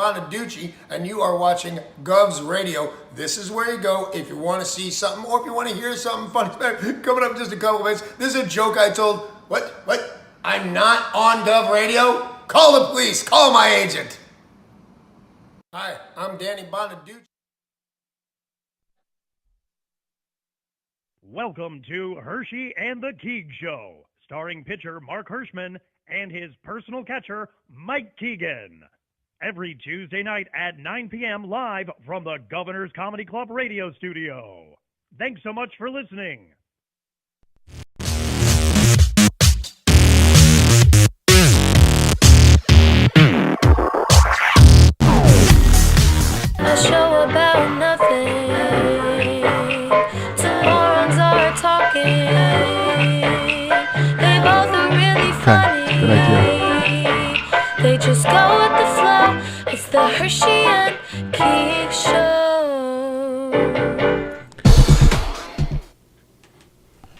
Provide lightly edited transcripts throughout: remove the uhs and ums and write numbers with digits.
Bonaducci, and you are watching Govs Radio. This is where you go if you want to see something or if you want to hear something funny. Coming up in just a couple minutes. This is a joke I told. What? I'm not on Gov Radio? Call the police. Call my agent. Hi, I'm Danny Bonaducci. Welcome to Herschy and the Keegs Show, starring pitcher Mark Hirschman and his personal catcher, Mike Keegan. Every Tuesday night at 9 p.m. live from the Governor's Comedy Club radio studio. Thanks so much for listening. A show about nothing. Two morons are talking. They both are really funny. Good idea. They just go with the flow. It's the Hershey and Keegs Show.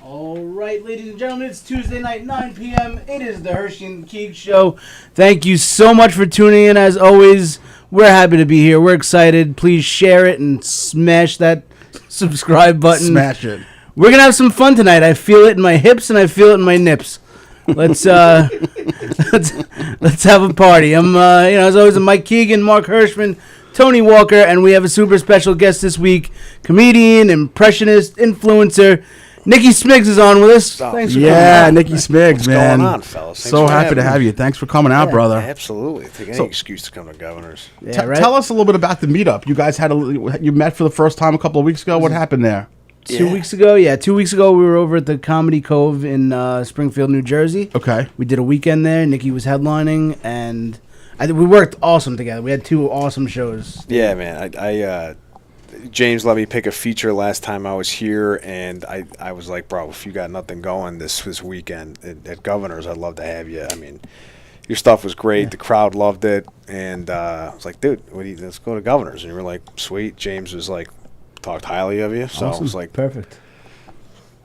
All right, ladies and gentlemen, it's Tuesday night, 9 p.m. It is the Hershey and Keegs Show. Thank you so much for tuning in. As always, we're happy to be here. We're excited. Please share it and smash that subscribe button. Smash it. We're going to have some fun tonight. I feel it in my hips and I feel it in my nips. Let's let's have a party. I'm as always, I'm Mike Keegan, Mark Hirschman, Tony Walker, and we have a super special guest this week, comedian, impressionist, influencer. Nikki Smiggs is on with us. Thanks for coming out. Nikki Smiggs, What's man. going on, fellas? Thanks So for happy having to me. have you. Thanks for coming out, brother. Absolutely. Take any excuse to come to Governor's. Yeah, right? Tell us a little bit about the meetup. You guys you met for the first time a couple of weeks ago. What happened there? 2 weeks ago? Yeah, 2 weeks ago we were over at the Comedy Cove in Springfield, New Jersey. Okay. We did a weekend there. Nikki was headlining, and we worked awesome together. We had two awesome shows. Yeah, man. I James let me pick a feature last time I was here, and I was like, bro, if you got nothing going this weekend at Governor's, I'd love to have you. I mean, your stuff was great. Yeah. The crowd loved it, and I was like, dude, let's go to Governor's. And you were like, sweet. James was like, talked highly of you, so awesome. I was like, perfect.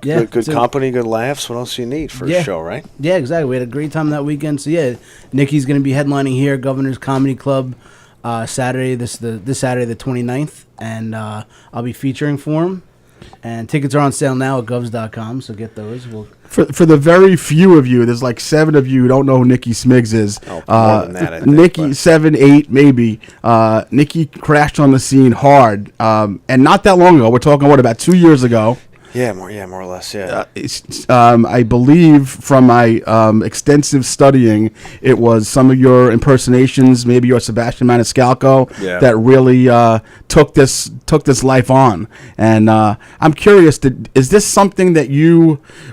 Yeah, good company, good laughs. What else do you need for a show, right? Yeah, exactly. We had a great time that weekend. So yeah, Nikki's going to be headlining here, Governor's Comedy Club, Saturday. This Saturday the 29th, and I'll be featuring for him. And tickets are on sale now at govs.com, so get those. For the very few of you, there's like 7 of you who don't know who Nikki Smiggs is. Oh, more than that, I think, Nikki, 7, 8, maybe. Nikki crashed on the scene hard, and not that long ago. We're talking, about 2 years ago? Yeah, more or less, yeah. I believe from my extensive studying, it was some of your impersonations, maybe your Sebastian Maniscalco, that really took this life on. And I'm curious, is this something that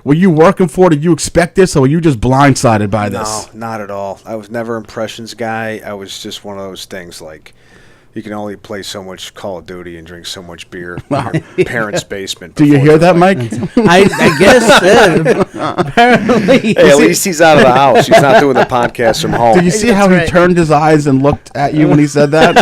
were you working for? Did you expect this, or were you just blindsided by this? No, not at all. I was never impressions guy. I was just one of those things like, you can only play so much Call of Duty and drink so much beer in your parents' basement. Do you hear that, Mike? I guess. Apparently. Hey, at least he's out of the house. He's not doing the podcast from home. Did you see how he turned his eyes and looked at you when he said that?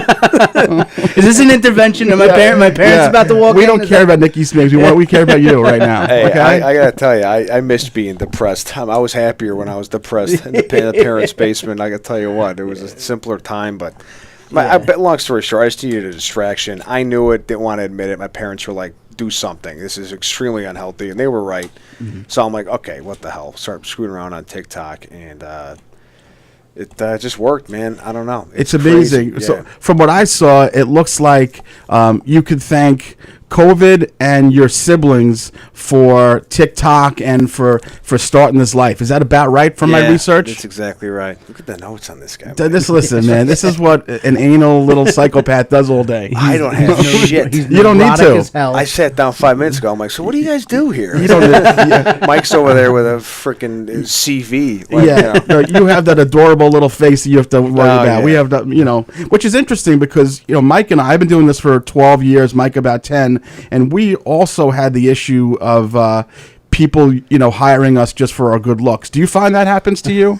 Is this an intervention? My parents about to walk in? We don't care about Nikki Smiggs. We care about you right now. Hey, okay? I got to tell you, I missed being depressed. I was happier when I was depressed in the parents' basement. I got to tell you what, it was a simpler time, but... long story short, I just needed a distraction. I knew it, didn't want to admit it. My parents were like, do something. This is extremely unhealthy. And they were right. Mm-hmm. So I'm like, okay, what the hell? Start screwing around on TikTok. And it just worked, man. I don't know. It's amazing. Crazy. So Yeah. from what I saw, it looks like you could thank COVID and your siblings for TikTok and for starting this life. Is that about right from my research? That's exactly right. Look at the notes on this guy. Listen, man. This is what an anal little psychopath does all day. I don't have shit. You don't need to. I sat down 5 minutes ago. I'm like, so what do you guys do here? You don't. Mike's over there with a freaking CV. Like, you have that adorable little face that you have to worry about. Yeah. We have that, which is interesting because Mike and I've been doing this for 12 years. Mike about 10, and we also had the issue of people hiring us just for our good looks. Do you find that happens to you?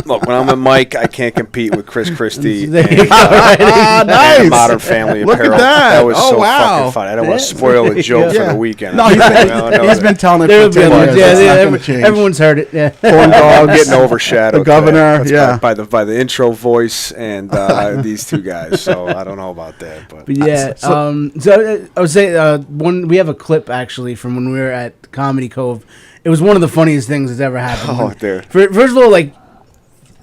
Look, when I'm with Mike, I can't compete with Chris Christie There and, you go, right? and Modern Family Look at Apparel. that. was Oh, so wow. fucking fun. I don't want to spoil the joke for Yeah. the weekend. No, he's been telling it There for have 10 been years. ones. Yeah, That's yeah, not gonna change. everyone's heard it. Yeah. Corn I'm dogs. getting overshadowed. The governor, today. yeah. by the intro voice and these two guys. So I don't know about that, but But yeah, I would say we have a clip actually from when we were at Comedy Cove. It was one of the funniest things that's ever happened. Oh, dude. First of all, like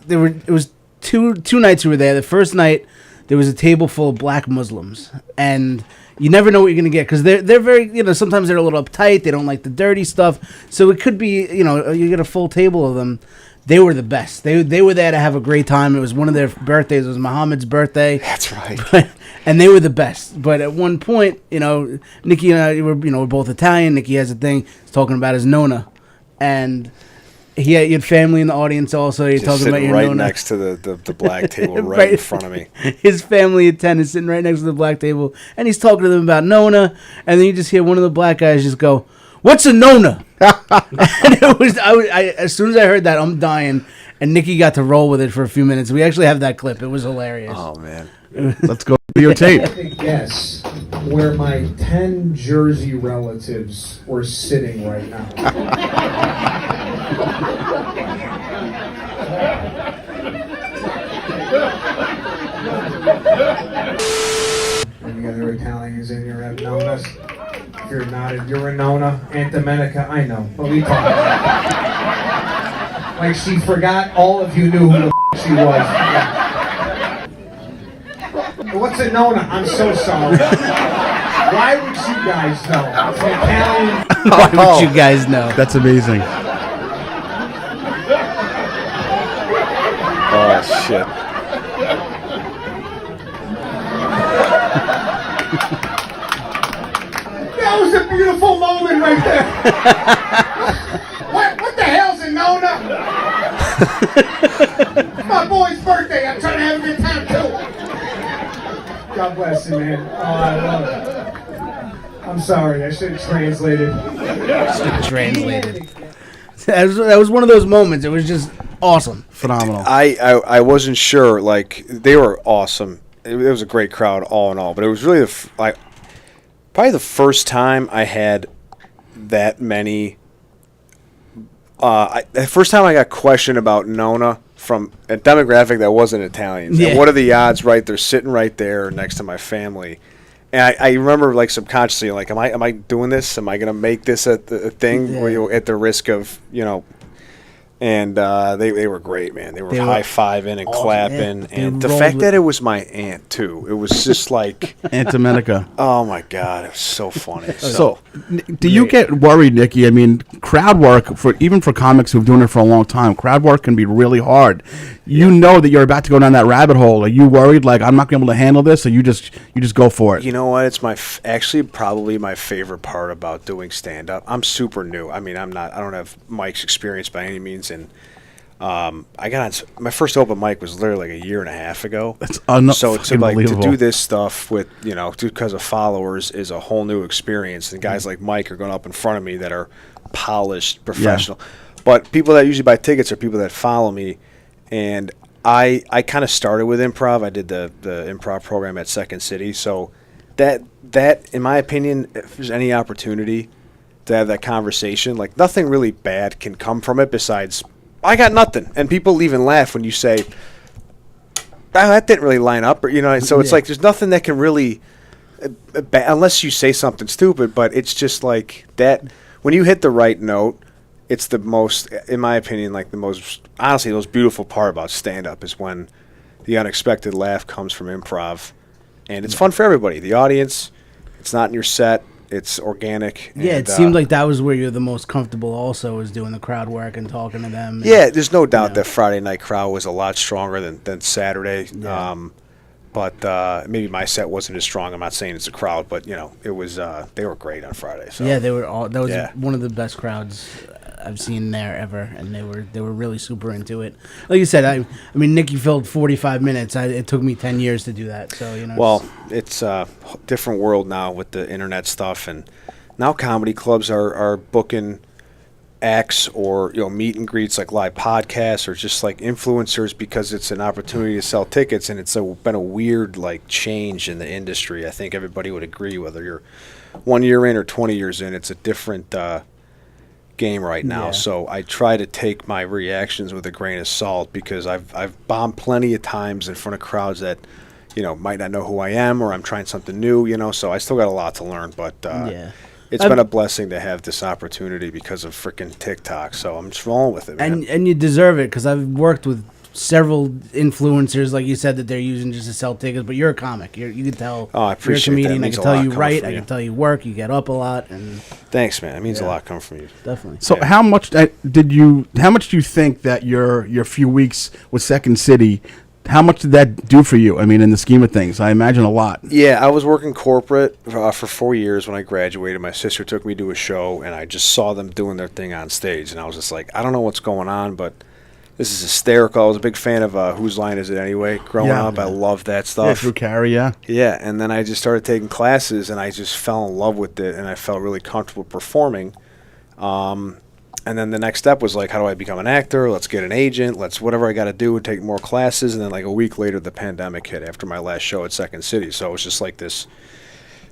it was two nights we were there. The first night there was a table full of black Muslims, and you never know what you're gonna get because they're very sometimes they're a little uptight. They don't like the dirty stuff, so it could be you get a full table of them. They were the best. They were there to have a great time. It was one of their birthdays. It was Muhammad's birthday. that's right. And they were the best. But at one point, Nikki and I we're both Italian. Nikki has a thing. He's talking about his nona, and he had family in the audience also. You're Just talking about sitting your right nona. next to the black table right in front of me. His family of 10 is sitting right next to the black table, and he's talking to them about nona. And then you just hear one of the black guys just go, "What's a nona?" And it was as soon as I heard that, I'm dying. And Nikki got to roll with it for a few minutes. We actually have that clip. It was hilarious. Oh man. Let's go videotape. Guess where my 10 Jersey relatives were sitting right now. Any other Italians in here have known us? If you're not, you're a Nona. Aunt Domenica, I know. But we talk. Like she forgot all of you knew who the she was. What's a Nona? I'm so sorry. Why would you guys know? It's an Italian. Why would you guys know? That's amazing. Oh shit. That was a beautiful moment right there. What the hell's a Nona? It's my boy's birthday. I'm trying to have a good time too. God bless you, man. Oh, I love it. I'm sorry. I should have translated. Translated. That was one of those moments. It was just awesome. Phenomenal. I wasn't sure. Like they were awesome. It was a great crowd, all in all. But it was really probably the first time I had that many. The first time I got questioned about Nona from a demographic that wasn't Italians. Yeah. And what are the odds? Right, they're sitting right there next to my family. And I remember, like, subconsciously, like, am I doing this? Am I going to make this a thing where you're at the risk of, And they were great, man. They were high-fiving and clapping. Yeah. And the fact that it was my aunt, too. It was just like, Aunt Domenica. oh, my God. It was so funny. So, do you get worried, Nikki? I mean, crowd work, even for comics who've been doing it for a long time, crowd work can be really hard. You know that you're about to go down that rabbit hole. Are you worried, like, I'm not going to be able to handle this, or you just go for it? You know what? It's actually probably my favorite part about doing stand-up. I'm super new. I mean, I don't have Mike's experience by any means, and I got on my first open mic was literally like a year and a half ago. That's so to unbelievable. do this stuff with because of followers is a whole new experience. And guys like Mike are going up in front of me that are polished, professional. Yeah. But people that usually buy tickets are people that follow me. And I kind of started with improv. I did the improv program at Second City. So that in my opinion, if there's any opportunity to have that conversation, like nothing really bad can come from it besides I got nothing. And people even laugh when you say, that didn't really line up. Or, so it's like there's nothing that can really, unless you say something stupid, but it's just like that. When you hit the right note, it's the most, in my opinion, like the most, honestly, the most beautiful part about stand-up is when the unexpected laugh comes from improv. And it's fun for everybody. The audience, it's not in your set. It's organic. Yeah, it seemed like that was where you're the most comfortable also, is doing the crowd work and talking to them. Yeah, there's no doubt that Friday night crowd was a lot stronger than Saturday. Yeah. But maybe my set wasn't as strong. I'm not saying it's a crowd, but, it was they were great on Friday. So. Yeah, that was one of the best crowds I've seen there ever, and they were really super into it. Like you said, I mean, Nikki filled 45 minutes. It took me 10 years to do that. So Well, it's a different world now with the internet stuff, and now comedy clubs are booking acts or meet and greets like live podcasts or just like influencers because it's an opportunity to sell tickets, and it's been a weird like change in the industry. I think everybody would agree, whether you're 1 year in or 20 years in, it's a different game right now. So I try to take my reactions with a grain of salt because I've bombed plenty of times in front of crowds that might not know who I am, or I'm trying something new, so I still got a lot to learn, but it's been a blessing to have this opportunity because of freaking TikTok. So I'm just rolling with it, man. And you deserve it, because I've worked with several influencers, like you said, that they're using just to sell tickets. But you're a comic. You can tell. Oh, I appreciate you're a comedian. that. I can tell you write. I can tell you work. You get up a lot. And thanks, man. It means a lot coming from you. Definitely. So how much do you think that your few weeks with Second City, how much did that do for you? I mean, in the scheme of things, I imagine a lot. Yeah, I was working corporate for 4 years when I graduated. My sister took me to a show, and I just saw them doing their thing on stage, and I was just like, I don't know what's going on, but this is hysterical. I was a big fan of Whose Line Is It Anyway? Growing up, I loved that stuff. Yeah, Drew Carey, yeah. Yeah, and then I just started taking classes, and I just fell in love with it, and I felt really comfortable performing. And then the next step was like, how do I become an actor? Let's get an agent. Let's whatever I got to do and take more classes. And then like a week later, the pandemic hit after my last show at Second City. So it was just like this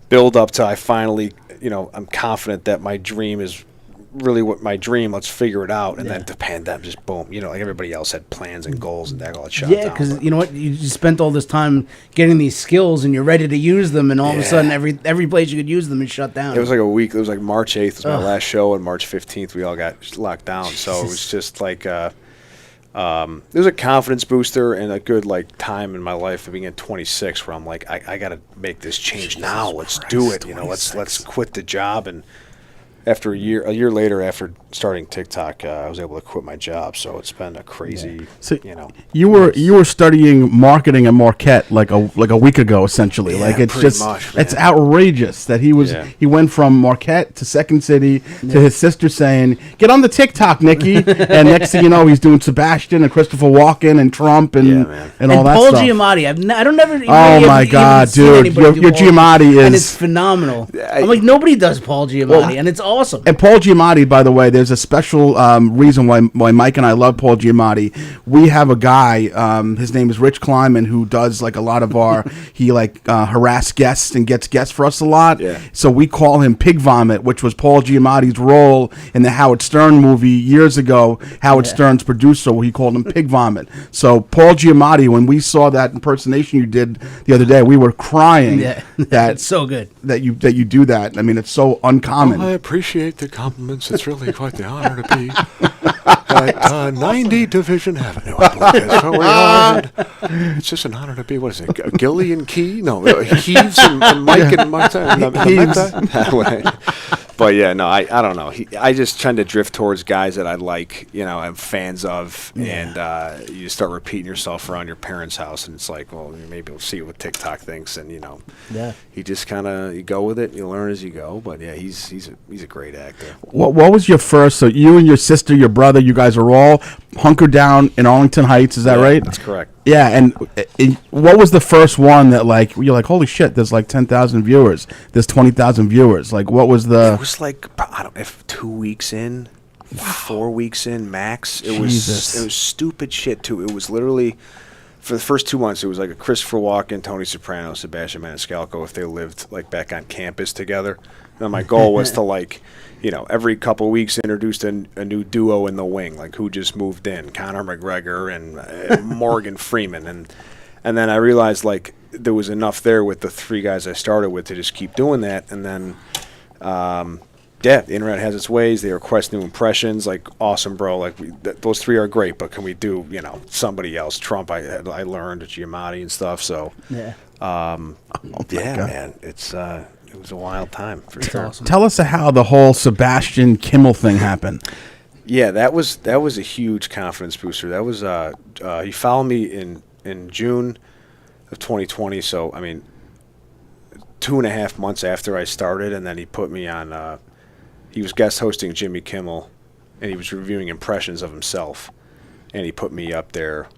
build up to I finally, I'm confident that my dream is really what my dream. Let's figure it out. And then the pandemic just boom. Like everybody else had plans and goals, and that all shut down. Yeah, because you know what? You spent all this time getting these skills, and you're ready to use them, and all of a sudden, every place you could use them is shut down. It was like a week. It was like March 8th was my last show, and March 15th we all got locked down. So it was just like it was a confidence booster and a good like time in my life of being at 26, where I'm like, I got to make this change now. Let's do it. Let's quit the job. And after a year later, after starting TikTok, I was able to quit my job. So it's been a crazy, So you were studying marketing at Marquette like a week ago, essentially. Yeah, like it's pretty just much, man. it's outrageous that he went from Marquette to Second City to his sister saying, "Get on the TikTok, Nikki," and next thing you know, he's doing Sebastian and Christopher Walken and Trump and all that Paul stuff. Giamatti. I don't never. Oh my God, dude! Your Giamatti is, and it's phenomenal. I'm like, nobody does Paul Giamatti, and it's awesome. And Paul Giamatti, by the way, there's a special reason why Mike and I love Paul Giamatti. We have a guy, his name is Rich Kleiman, who does like a lot of our, he harass guests and gets guests for us a lot. Yeah. So we call him Pig Vomit, which was Paul Giamatti's role in the Howard Stern movie years ago. Howard Stern's producer, he called him Pig Vomit. So Paul Giamatti, when we saw that impersonation you did the other day, we were crying. Yeah. That It's so good that you do that. I mean, it's so uncommon. I appreciate the compliments. It's really quite the honor to be at 90 Division Avenue, I believe is where we are. It's just an honor to be, what is it, Gilly and Key? No, Keegs and Mike and Martha. But yeah, no, I don't know. I just tend to drift towards guys that I like, I'm fans of, and you start repeating yourself around your parents' house, and it's like, well, maybe we'll see what TikTok thinks, and you just kind of you go with it, you learn as you go. But yeah, he's a great actor. What was your first? So you and your sister, your brother, you guys are all hunkered down in Arlington Heights. Is that right? That's correct. Yeah, and what was the first one that like you're like, holy shit? There's like 10,000 viewers. There's 20,000 viewers. Like, what was the? It was like I don't if 2 weeks in, 4 weeks in max. It Jesus. was stupid shit too. It was literally for the first 2 months. It was like a Christopher Walken, Tony Soprano, Sebastian Maniscalco if they lived like back on campus together. And my goal was to like, every couple of weeks introduced a new duo in the wing, like who just moved in, Conor McGregor and Morgan Freeman, and then I realized like there was enough there with the 3 guys I started with to just keep doing that, and then the internet has its ways. They request new impressions, like awesome, bro. Like those 3 are great, but can we do somebody else? Trump, I learned Giamatti and stuff. So man, it was a wild time for sure. Awesome. Tell us how the whole Sebastian Kimmel thing happened. Yeah, that was a huge confidence booster. That was he followed me in June of 2020. So I mean, 2.5 months after I started, and then he put me on. He was guest hosting Jimmy Kimmel, and he was reviewing impressions of himself, and he put me up there.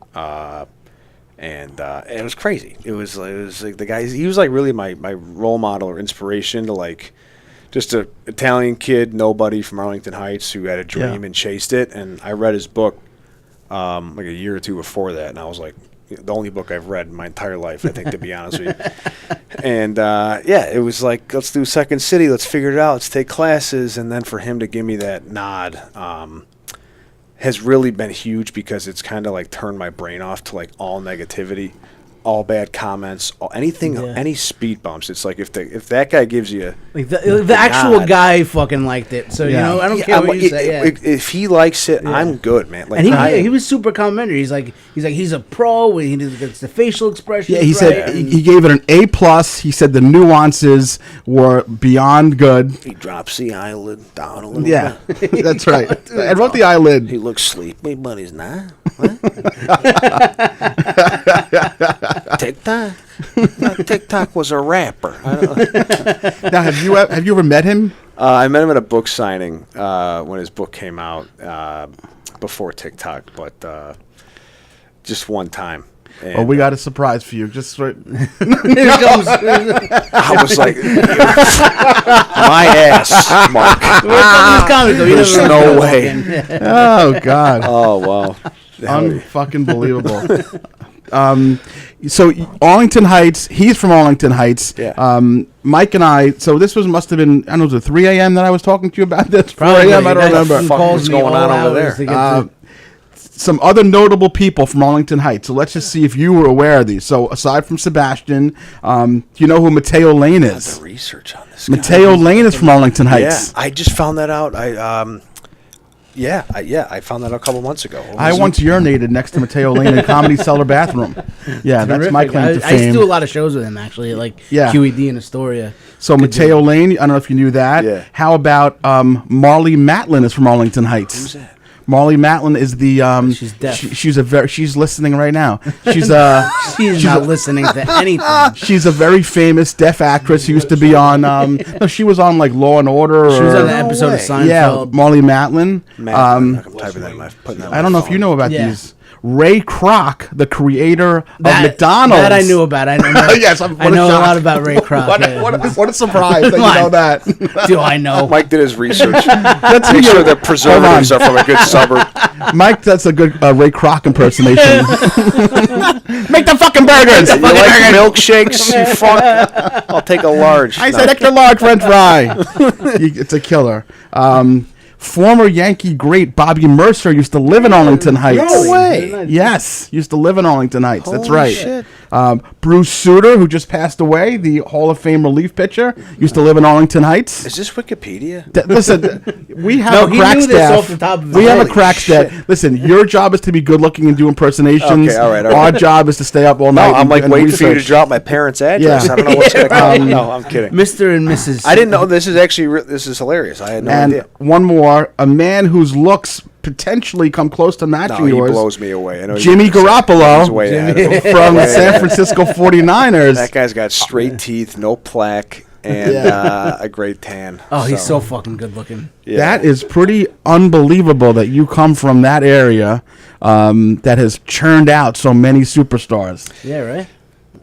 And it was crazy. It was like the guy. He was like really my role model or inspiration to like just a Italian kid, nobody from Arlington Heights who had a dream and chased it. And I read his book like a year or two before that, and I was like, the only book I've read in my entire life, I think, to be honest with you. And it was like, let's do Second City, let's figure it out, let's take classes. And then for him to give me that nod has really been huge, because it's kind of like turned my brain off to like all negativity, all bad comments, anything, any speed bumps. It's like if that guy gives you like the actual nod, guy fucking liked it. So you know, I don't care what you say. If he likes it, I'm good, man. Like, and he was super complimentary. He's like he's a pro. He gets the facial expression. Yeah, he said he gave it an A+. He said the nuances were beyond good. He drops the eyelid down a little bit. That's right. I wrote the eyelid. He looks sleepy, but he's not. TikTok. TikTok was a rapper. Now, have you ever met him? I met him at a book signing when his book came out before TikTok, but just one time. And, we got a surprise for you. Just right. I was like, my ass, Mark. There's no way. Oh God. Oh wow. Unfucking believable. So Arlington Heights, he's from Arlington Heights. Yeah. Mike and I, so this must have been, I don't know, was it 3 a.m. that I was talking to you about this? 4 a.m., I don't remember. What's going on over there? Some other notable people from Arlington Heights. So let's just see if you were aware of these. So aside from Sebastian, do you know who Mateo Lane is? The research on this guy. Mateo Lane is from Arlington Heights. Yeah, I just found that out. I found that out a couple months ago. I once urinated next to Mateo Lane in a Comedy Cellar bathroom. Yeah, that's my claim to fame. I used to do a lot of shows with him, actually, like QED and Astoria. So Mateo Lane, I don't know if you knew that. Yeah. How about Marley Matlin is from Arlington Heights? Who's that? Marley Matlin is the she's deaf. She's listening right now. She's she's not listening to anything. She's a very famous deaf actress who used to be on no, she was on like Law and Order. She was on an episode of Seinfeld. Yeah, Marley Matlin. I'm typing that I don't know if you know about these. Ray Kroc, the creator of McDonald's. That I knew about. I know. Yes, I know a lot about Ray Kroc. What a surprise that you know that. Do I know? Mike did his research. Let's make sure the preservatives are from a good suburb. Mike, that's a good Ray Kroc impersonation. Make the fucking burgers. You like milkshakes? You fuck. I'll take a large. I said extra large French fry. It's a killer. Former Yankee great Bobby Mercer used to live in Arlington Heights. No way. Yes, used to live in Arlington Heights. That's right. Shit. Bruce Sutter, who just passed away, the Hall of Fame relief pitcher, used to live in Arlington Heights. Is this Wikipedia? Listen, we have a crack staff. We have a crack staff. Listen, your job is to be good looking and do impersonations. Okay, all right. Our job is to stay up all night. No, I'm like waiting for you to research. drop my parents' address. I don't know what's going to come. No, I'm kidding. Mr. and Mrs. I didn't know this is actually this is hilarious. I had no idea. One more, a man whose looks potentially come close to matching he yours. blows me away. I know Jimmy Garoppolo from the San Francisco 49ers. That guy's got straight teeth, no plaque, and a great tan. Oh, he's so fucking good looking. Yeah. That is pretty unbelievable that you come from that area that has churned out so many superstars. Yeah, right?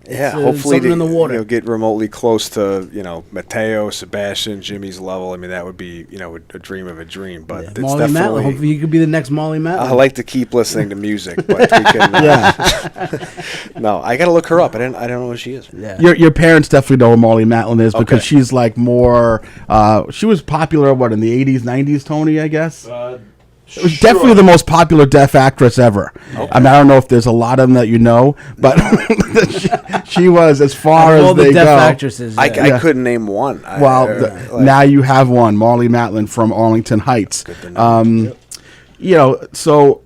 Yeah, hopefully something in the water. Get remotely close to Mateo, Sebastian, Jimmy's level. I mean, that would be a dream of a dream. But it's Marley definitely. Matlin. Hopefully, you could be the next Marley Matlin. I like to keep listening to music, but we can. No, I got to look her up. I don't know who she is. Yeah. Your parents definitely know who Marley Matlin is because she's like more. She was popular in the 80s, 90s, Tony, I guess. It was definitely the most popular deaf actress ever. Okay. I mean, I don't know if there's a lot of them that you know, but she was as far as they deaf go. Actresses, I couldn't name one. Now you have one, Marley Matlin from Arlington Heights. Good to know. So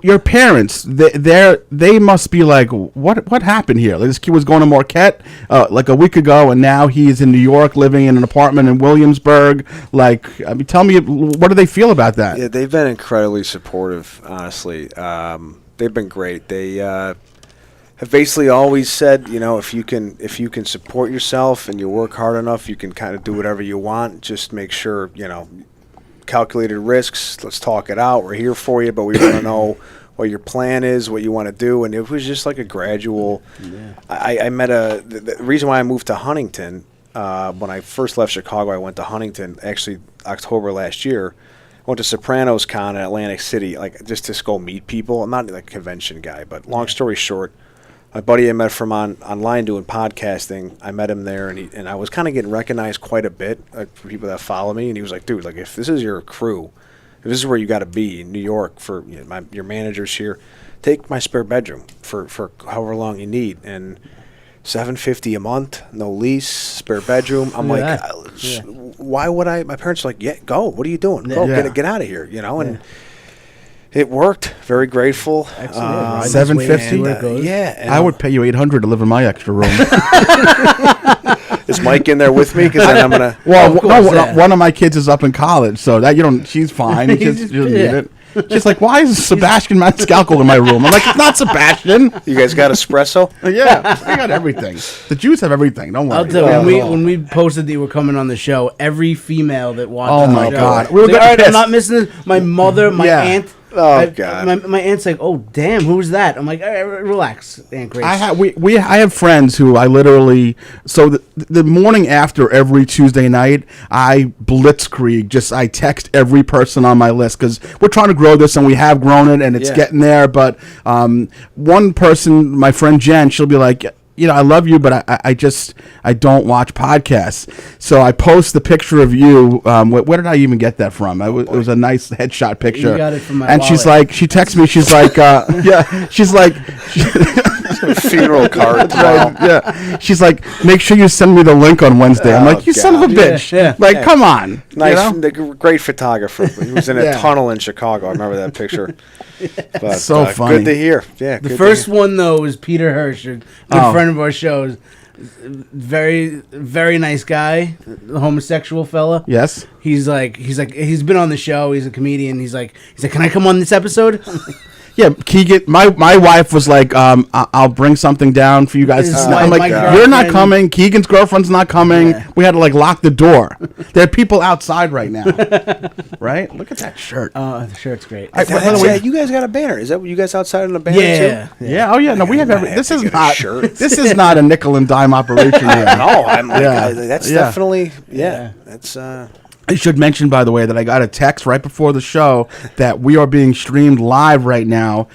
your parents, they must be like, what happened here? Like, this kid was going to Marquette like a week ago, and now he's in New York living in an apartment in Williamsburg. Like, I mean, tell me, what do they feel about that? Yeah, they've been incredibly supportive, honestly. They've been great. They have basically always said, if you can support yourself and you work hard enough, you can kind of do whatever you want. Just make sure, calculated risks. Let's talk it out. We're here for you, but we want to know what your plan is, what you want to do. And it was just like a gradual. I met the reason why I moved to Huntington when I first left Chicago, I went to Huntington, actually October last year. I went to Sopranos Con in Atlantic City, like just to go meet people. I'm not like a convention guy, but long story short, my buddy I met from online doing podcasting, I met him there, and I was kind of getting recognized quite a bit for people that follow me. And he was like, dude, like if this is your crew, if this is where you got to be in New York for your managers here, take my spare bedroom for however long you need. And $750 a month, no lease, spare bedroom. I'm like, why would I? My parents are like, yeah, go. What are you doing? Go, get out of here, And it worked. Very grateful. $750. Yeah, I would pay you $800 to live in my extra room. Is Mike in there with me? Because then I'm gonna. Well, one of my kids is up in college, so that she's fine. She doesn't need it. She's like, why is Sebastian Maniscalco in my room? I'm like, it's not Sebastian. You guys got espresso? Yeah, I got everything. The Jews have everything. Don't worry. I'll tell you, when we posted that you were coming on the show, every female that watched oh the my show, God, we were like, all right, I'm not missing this. My mother, my aunt. Oh God! My aunt's like, "Oh damn, who's that?" I'm like, all right, "Relax, Aunt Grace." I have friends who I literally the morning after every Tuesday night I blitzkrieg I text every person on my list because we're trying to grow this and we have grown it and it's getting there. But one person, my friend Jen, she'll be like, I love you, but I don't watch podcasts. So I post the picture of you. Where did I even get that from? It was a nice headshot picture. You got it from my and wallet. she's like, she texts me. She's like, she's like, funeral card. Yeah. She's like, make sure you send me the link on Wednesday. I'm like, you son of a bitch. Yeah. Like, come on. Nice, great photographer. He was in a tunnel in Chicago. I remember that picture. But, so funny. Good to hear. Yeah. The first one though was Peter Herschy, good friend of our shows. Very, very nice guy, the homosexual fella. Yes. He's he's been on the show. He's a comedian. He's like, can I come on this episode? Yeah, Keegan. My wife was like, I'll bring something down for you guys. I'm like, you're not coming. Keegan's girlfriend's not coming. Yeah. We had to lock the door. There are people outside right now. Right? Look at that shirt. The shirt's great. By the way, you guys got a banner. Is that you guys outside on a banner too? Yeah. Oh yeah. No, we have every. This is not. This is not a nickel and dime operation here. No, I'm like, that's definitely. Yeah. That's. I should mention, by the way, that I got a text right before the show that we are being streamed live right now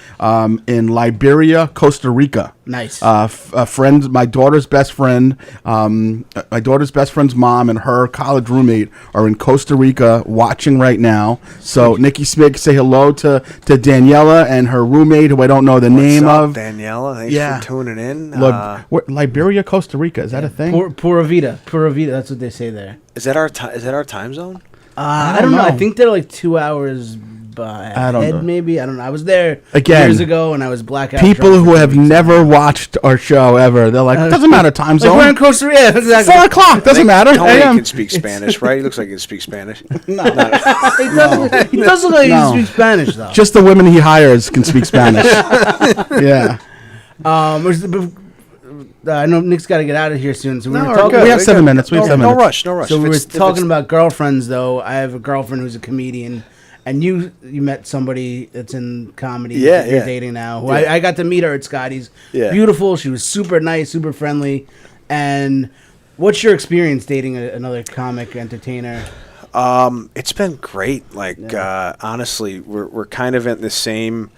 in Liberia, Costa Rica. Nice. A friend, my daughter's best friend, my daughter's best friend's mom and her college roommate are in Costa Rica watching right now. So, Nikki Smith, say hello to Daniela and her roommate, who I don't know the name of. Daniela, thanks for tuning in. Liberia, Costa Rica, is that a thing? Pura Vida, that's what they say there. Is that our time zone? I don't know. I think they're 2 hours ahead, maybe. I don't know. I was there years ago, and I was blackout. People who have never watched our show ever, they're like, doesn't matter time zone. We're in Costa Rica. Yeah, exactly. 4 o'clock, doesn't matter. Tony can speak Spanish, right? He looks like he can speak Spanish. No. He does look like he can speak Spanish, though. Just the women he hires can speak Spanish. Yeah. I know Nick's got to get out of here soon, so we have 7 minutes. No rush. So we were talking about girlfriends, though. I have a girlfriend who's a comedian, and you met somebody that's in comedy. You're dating now. I got to meet her at Scotty's. Yeah. Beautiful. She was super nice, super friendly. And what's your experience dating another comic entertainer? It's been great. Honestly, we're kind of at the same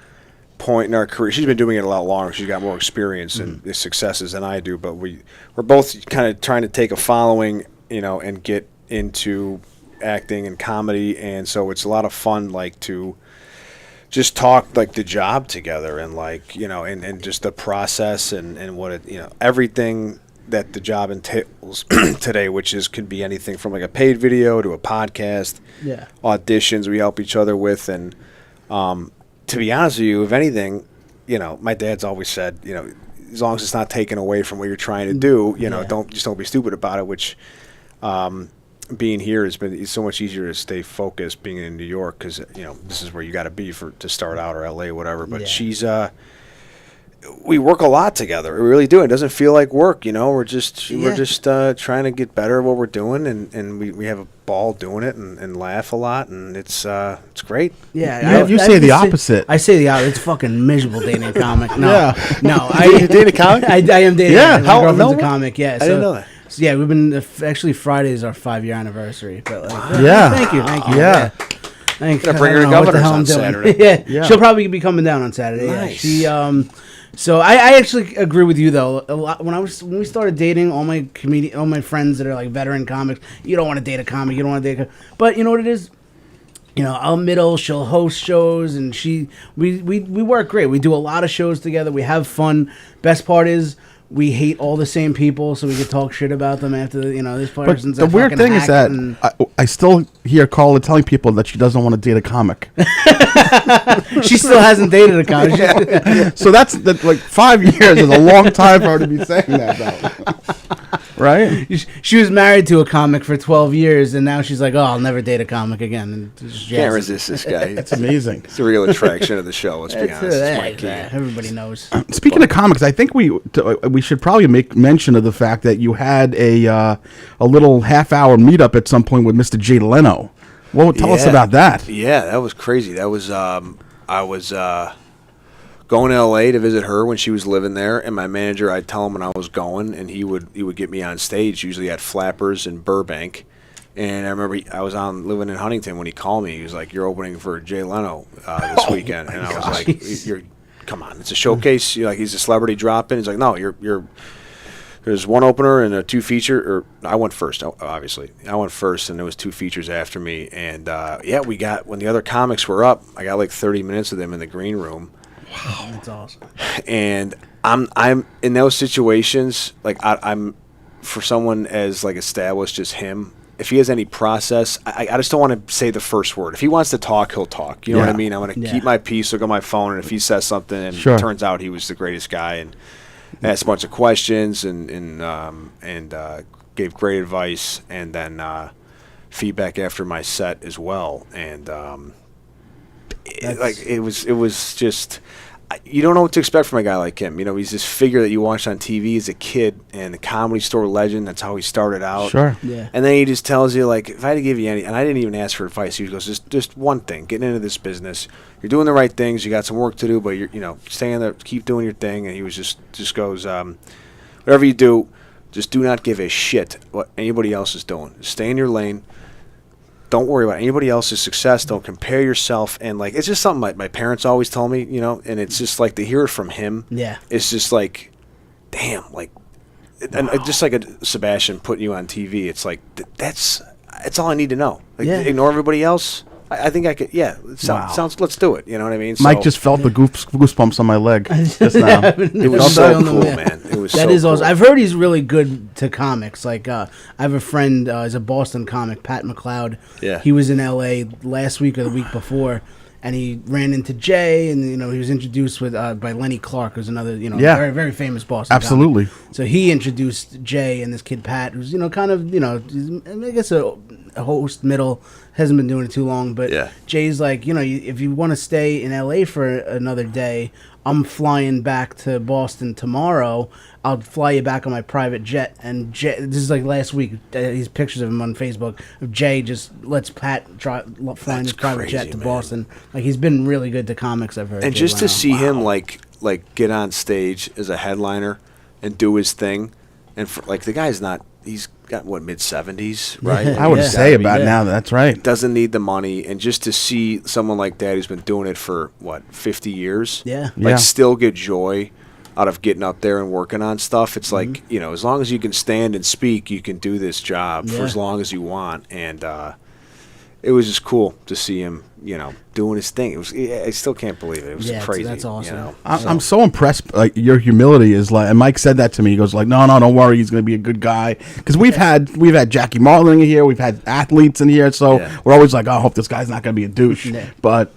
point in our career. She's been doing it a lot longer. She's got more experience and successes than I do, but we're both kind of trying to take a following, and get into acting and comedy, and so it's a lot of fun to just talk the job together and and just the process and what it everything that the job entails today, which could be anything from a paid video to a podcast, auditions we help each other with, and to be honest with you, if anything, my dad's always said, as long as it's not taken away from what you're trying to do, don't be stupid about it. Which, being here it's so much easier to stay focused being in New York because this is where you got to be to start out, or LA, or whatever. But she's we work a lot together. We really do. It doesn't feel like work, We're just trying to get better at what we're doing, and we have a ball doing it and laugh a lot, and it's great. Yeah, you say the opposite. I say the opposite. It's fucking miserable dating a comic. No, I date a comic. I am dating. Yeah, my girlfriend's a comic. Yeah, I didn't know that. So, yeah, we've been actually Friday is our 5-year anniversary. But Yeah. thank you. Yeah. Thanks. Gonna bring her to Governor's on Saturday. Yeah, she'll probably be coming down on Saturday. Nice. Yeah. She So I actually agree with you though. A lot when we started dating, all my friends that are like veteran comics, you don't want to date a comic, you don't want to date but you know what it is? You know, I'll middle, she'll host shows, and we work great. We do a lot of shows together. We have fun. Best part is we hate all the same people, so we can talk shit about them after this person's But the weird thing is that I still hear Carla telling people that she doesn't want to date a comic. She still hasn't dated a comic. So that's like 5 years is a long time for her to be saying that, though. Right? She was married to a comic for 12 years, and now she's like, "Oh, I'll never date a comic again." And Can't resist this guy. It's amazing. It's the real attraction of the show. Let's be honest. It's Mike Keegan. Everybody knows. Speaking of comics, I think we should probably make mention of the fact that you had a little half-hour meetup at some point with Mr. Jay Leno. Well, tell us about that. Yeah, that was crazy. That was I was going to L.A. to visit her when she was living there, and my manager, I'd tell him when I was going, and he would get me on stage, usually at Flappers in Burbank. And I remember I was living in Huntington when he called me. He was like, "You're opening for Jay Leno this weekend," and I was like, "You're come on, it's a showcase. You're like he's a celebrity drop-in." He's like, "No, you're." There's one opener and a 2 feature. Or I went first, obviously. I went first, and there was 2 features after me. And we got when the other comics were up, I got like 30 minutes of them in the green room. Wow, that's awesome. And I'm in those situations, like I'm for someone as like established as him. If he has any process, I just don't want to say the first word. If he wants to talk, he'll talk. You know what I mean? I'm going to keep my peace, look at my phone, and if he says something, and it turns out he was the greatest guy, and asked a bunch of questions and gave great advice, and then feedback after my set as well. And it was just. You don't know what to expect from a guy like him. You know, he's this figure that you watched on TV as a kid and the Comedy Store legend. That's how he started out. Sure. Yeah. And then he just tells you, like, if I had to give you any, and I didn't even ask for advice. He goes, just one thing, getting into this business. You're doing the right things. You got some work to do, but stay in there, keep doing your thing. And he was just goes, whatever you do, just do not give a shit what anybody else is doing. Stay in your lane. Don't worry about anybody else's success. Don't compare yourself. And, like, it's just something my parents always tell me, and it's just, like, to hear it from him. Yeah. It's just, like, damn, like, and just like a Sebastian putting you on TV, it's like, that's all I need to know. Like, ignore everybody else. I think I could, sounds, let's do it. You know what I mean? Mike just felt the goosebumps on my leg just now. It was so cool, man. It was that so is cool. awesome. I've heard he's really good to comics. Like, I have a friend, he's a Boston comic, Pat McLeod. Yeah. He was in L.A. last week or the week before, and he ran into Jay, and, he was introduced with by Lenny Clark, who's another, very, very famous Boston Absolutely. comic. So he introduced Jay and this kid Pat, who's, kind of, I guess a host middle, hasn't been doing it too long, but Jay's like, if you want to stay in LA for another day, I'm flying back to Boston tomorrow. I'll fly you back on my private jet. And Jay, this is like last week. These pictures of him on Facebook of Jay just lets Pat fly in his private jet to Boston. Like, he's been really good to comics, I've heard. And Jay just to Leno. see him like get on stage as a headliner and do his thing, and the guy's not. He's got mid-70s, right? I would say about now. That's right. Doesn't need the money, and just to see someone like that who's been doing it for 50 years, still get joy out of getting up there and working on stuff. It's like as long as you can stand and speak, you can do this job for as long as you want, and it was just cool to see him, doing his thing. It was. I still can't believe it. It was crazy. That's awesome. I'm so impressed. Like, your humility is like, and Mike said that to me. He goes like, no, don't worry. He's going to be a good guy. Because we've had Jackie Marling in here. We've had athletes in here. So we're always like, I hope this guy's not going to be a douche. Yeah. But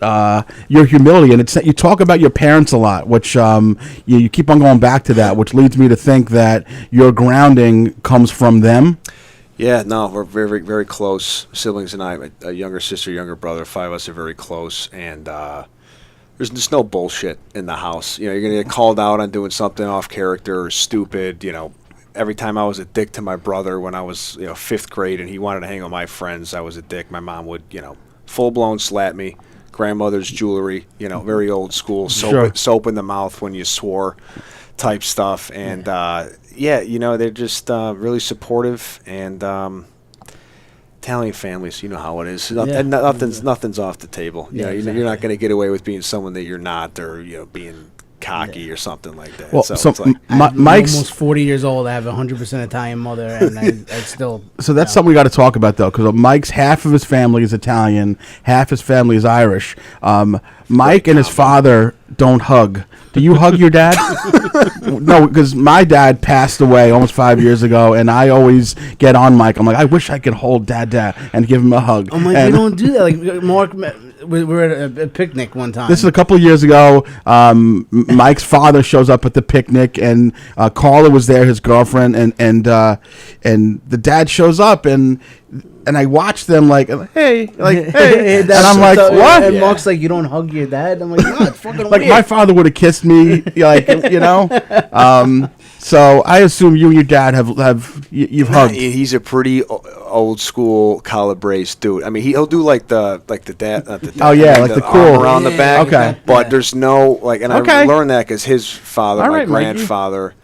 your humility, and you talk about your parents a lot, which you keep on going back to that, which leads me to think that your grounding comes from them. Yeah, no, we're very, very close. Siblings and I, a younger sister, younger brother, 5 of us are very close. And there's just no bullshit in the house. You're going to get called out on doing something off character or stupid. Every time I was a dick to my brother when I was, 5th grade and he wanted to hang with my friends, I was a dick. My mom would, full-blown slap me. Grandmother's jewelry, very old school, soap in the mouth when you swore. type stuff. And they're just really supportive and Italian families. You know how it is. And nothing's off the table. Exactly. You're not going to get away with being someone that you're not, or being cocky or something like that. Well, so it's like, Mike's almost 40 years old. I have a 100% Italian mother, and I still. So that's something we got to talk about, though, because Mike's half of his family is Italian, half his family is Irish. Mike and his father don't hug. Do you hug your dad? No, because my dad passed away almost 5 years ago, and I always get on Mike. I'm like, I wish I could hold dad and give him a hug. I'm like, we don't do that. Like Mark, we were at a picnic one time. This is a couple of years ago. Mike's father shows up at the picnic, and Carla was there, his girlfriend, and the dad shows up, and I watch them like, hey, and I'm like, what? And Mark's like, you don't hug your dad? I'm like, no, it's fucking like weird. my father would have kissed me, So I assume you and your dad you've hugged. He's a pretty old school Calabrese dude. I mean, he'll do like the dad. Not the dad the cool arm around the back. Okay, but there's no and I learned that because his father, my grandfather. Mikey.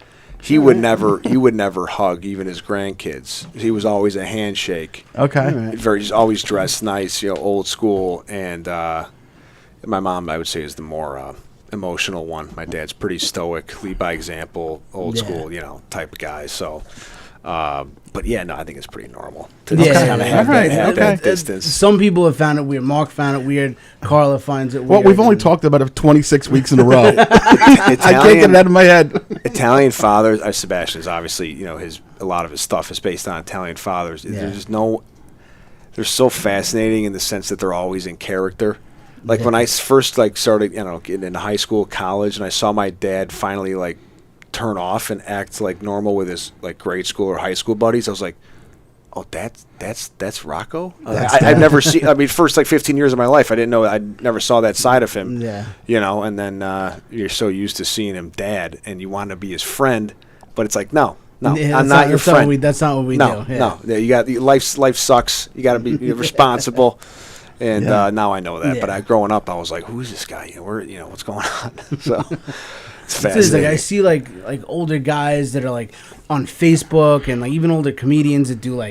He would never hug even his grandkids. He was always a handshake. Okay. He's always dressed nice, old school. And my mom, I would say, is the more emotional one. My dad's pretty stoic, lead by example, old school, type of guy. So, but I think it's pretty normal to just kind of have that distance. Some people have found it weird. Mark found it weird. Carla finds it weird. Well, we've only talked about it 26 weeks in a row. I can't get it out of my head. Italian fathers, Sebastian's obviously, a lot of his stuff is based on Italian fathers. Yeah. They're so fascinating in the sense that they're always in character. Like when I first started, getting into high school, college, and I saw my dad finally turn off and act like normal with his grade school or high school buddies, I was like, oh, that's Rocco? I've never seen. I mean, first 15 years of my life, I didn't know. I never saw that side of him. Yeah. And then you're so used to seeing him dad, and you want to be his friend, but it's like, no, I'm not your friend. That's not what we do. No. You got life sucks. You got to be responsible. And now I know that. But growing up, I was like, who is this guy? What's going on? So. It's fascinating. I see like older guys that are on Facebook and even older comedians that do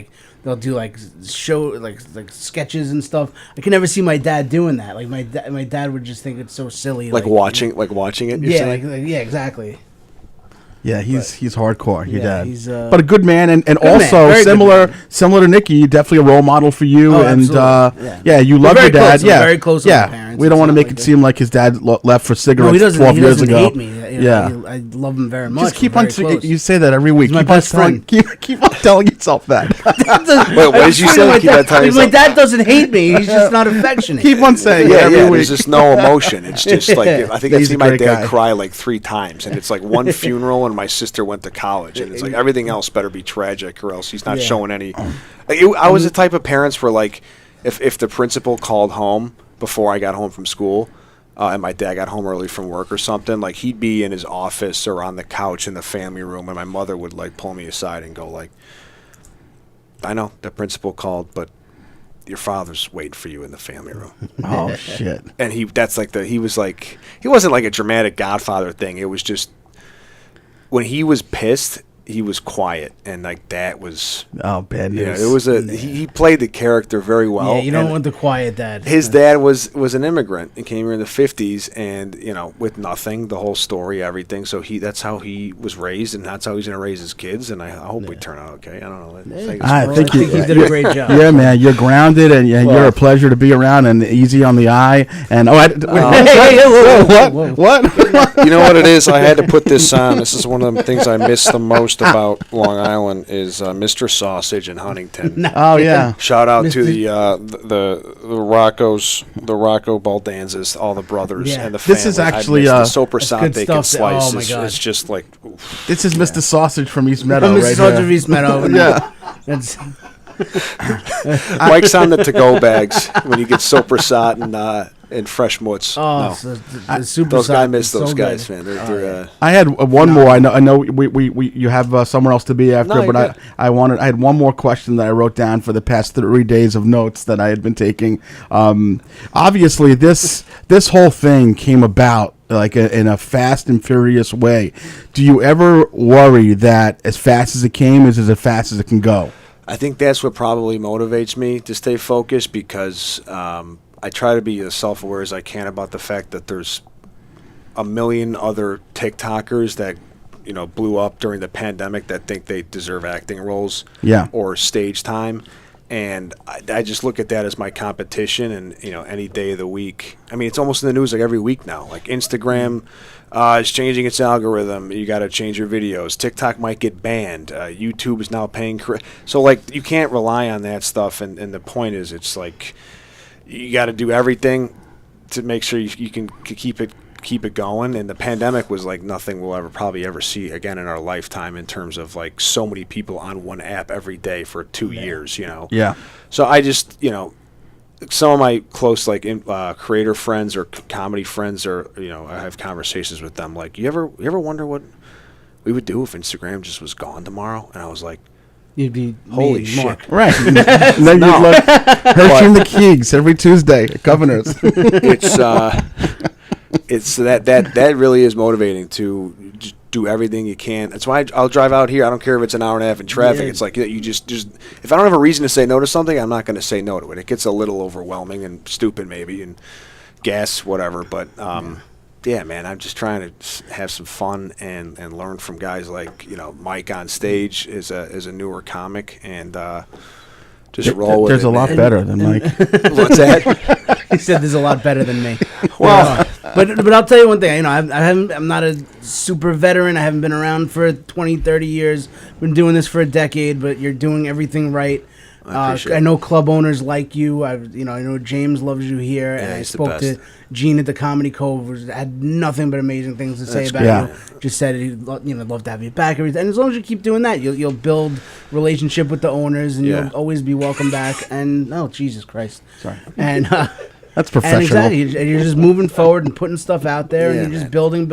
they'll do show sketches and stuff. I can never see my dad doing that. Like my dad would just think it's so silly. Watching it. You're saying? Exactly. Yeah, he's hardcore. Your dad, he's but a good man, and also similar to Nikki, definitely a role model for you. Oh, and you love your dad. Very close. With my parents. We don't want to make it seem like his dad left for cigarettes 12 years ago. Hate me. I love him very much. Just keep on. You say that every week. He's my best friend. Keep on telling yourself that. Wait, what did you say? My dad doesn't hate me. He's just not affectionate. Keep on saying it every week. There's just no emotion. It's just I think I've seen my dad cry 3 times, and it's one funeral and my sister went to college, and it's everything else better be tragic or else he's not showing any. I was the type of parents where if the principal called home before I got home from school, and my dad got home early from work or something, he'd be in his office or on the couch in the family room, and my mother would pull me aside and go I know the principal called, but your father's waiting for you in the family room. Oh shit. And he wasn't like a dramatic Godfather thing. It was just when he was pissed, he was quiet, and that was bad news. It was he played the character very well. Yeah, you don't want the quiet dad. His dad was an immigrant and came here in the 50s, and with nothing, the whole story, everything. So that's how he was raised, and that's how he's gonna raise his kids. And I hope we turn out okay. I don't know. I think he did a great job. Yeah, man, you're grounded, and you're a pleasure to be around, and easy on the eye. And what? You know what it is? I had to put this on. This is one of the things I miss the most about Long Island is Mr. Sausage in Huntington. Oh yeah! Shout out to the Roccos, the Rocco Baldanzas, all the brothers and the family. This is actually the Soppressant bacon slice. It's just this is Mr. Sausage from East Meadow, Mr. Sausage from East Meadow. Yeah. Mike's on the to-go bags when you get Soppressant and fresh mutts. Oh, I miss those guys, man. They're I had one more. I know we you have somewhere else to be after, but I had one more question that I wrote down for the past 3 days of notes that I had been taking. Obviously, this whole thing came about like in a fast and furious way. Do you ever worry that as fast as it came is as fast as it can go? I think that's what probably motivates me to stay focused, because I try to be as self-aware as I can about the fact that there's a million other TikTokers that blew up during the pandemic that think they deserve acting roles or stage time. And I just look at that as my competition, and any day of the week. I mean, it's almost in the news like every week now. Like Instagram is changing its algorithm. You got to change your videos. TikTok might get banned. YouTube is now paying. So like you can't rely on that stuff. And the point is, it's like you got to do everything to make sure you can keep it going. And the pandemic was like nothing we'll probably ever see again in our lifetime, in terms of like so many people on one app every day for 2 years, Yeah. So I just, some of my close creator friends or comedy friends, or I have conversations with them like, you ever wonder what we would do if Instagram just was gone tomorrow? And I was like, You'd be holy me, shit. Mark. Right. And then you'd look Herschy and the Keegs every Tuesday at Governors. It's that really is motivating to just do everything you can. That's why I'll drive out here. I don't care if it's an hour and a half in traffic. Yeah. It's like you just if I don't have a reason to say no to something, I'm not going to say no to it. It gets a little overwhelming and stupid maybe, and gas, whatever. But yeah, man, I'm just trying to have some fun and learn from guys like Mike on stage is a newer comic, and just roll with it. There's a lot better than Mike. What's that? He said there's a lot better than me. Well, but I'll tell you one thing. I'm not a super veteran. I haven't been around for 20, 30 years. Been doing this for a decade, but you're doing everything right. I know club owners like you. I know James loves you here, and I spoke to Gene at the Comedy Cove, who had nothing but amazing things to say about you. Just said he'd love to have you back. Everything, and as long as you keep doing that, you'll build relationship with the owners, and you'll always be welcome back. And Jesus Christ, Sorry. And that's professional. And exactly, you're just moving forward and putting stuff out there, and you're just building,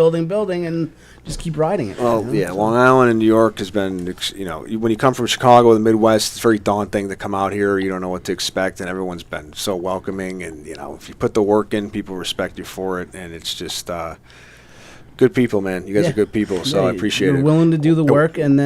and just keep riding it. Well, Long Island and New York has been, when you come from Chicago, the Midwest, it's very daunting to come out here. You don't know what to expect, and everyone's been so welcoming. And, if you put the work in, people respect you for it. And it's just good people, man. You guys are good people, so I appreciate it. You're willing to do the work, and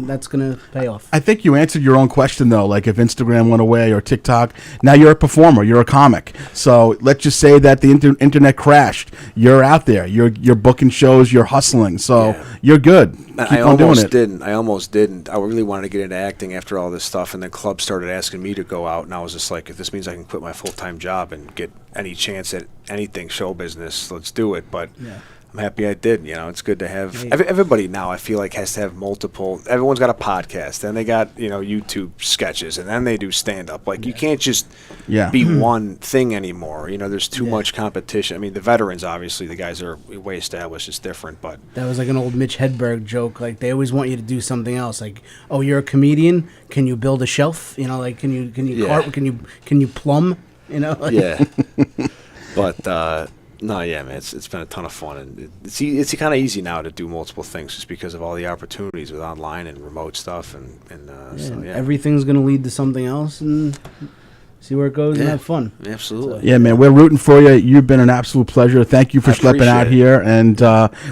that's going to pay off. I think you answered your own question, though. Like, if Instagram went away or TikTok, now you're a performer. You're a comic. So let's just say that the internet crashed. You're out there. You're booking shows. You're hustling. So you're good. Keep on doing it. I almost didn't. I really wanted to get into acting after all this stuff, and then clubs started asking me to go out, and I was just like, if this means I can quit my full-time job and get any chance at anything show business, let's do it. But I'm happy I did. It's good to have everybody now. I feel like has to have multiple. Everyone's got a podcast, then they got YouTube sketches, and then they do stand up. Like you can't just be one thing anymore. There's too much competition. I mean, the veterans obviously, the guys are way established. It's different, but that was like an old Mitch Hedberg joke. Like they always want you to do something else. Like, oh, you're a comedian. Can you build a shelf? Like can you carp? Can you plumb? Yeah. But. No, yeah, man, it's been a ton of fun, and it's kind of easy now to do multiple things just because of all the opportunities with online and remote stuff, and everything's gonna lead to something else, and see where it goes and have fun. Absolutely. Yeah, man, we're rooting for you. You've been an absolute pleasure. Thank you for schlepping out here, and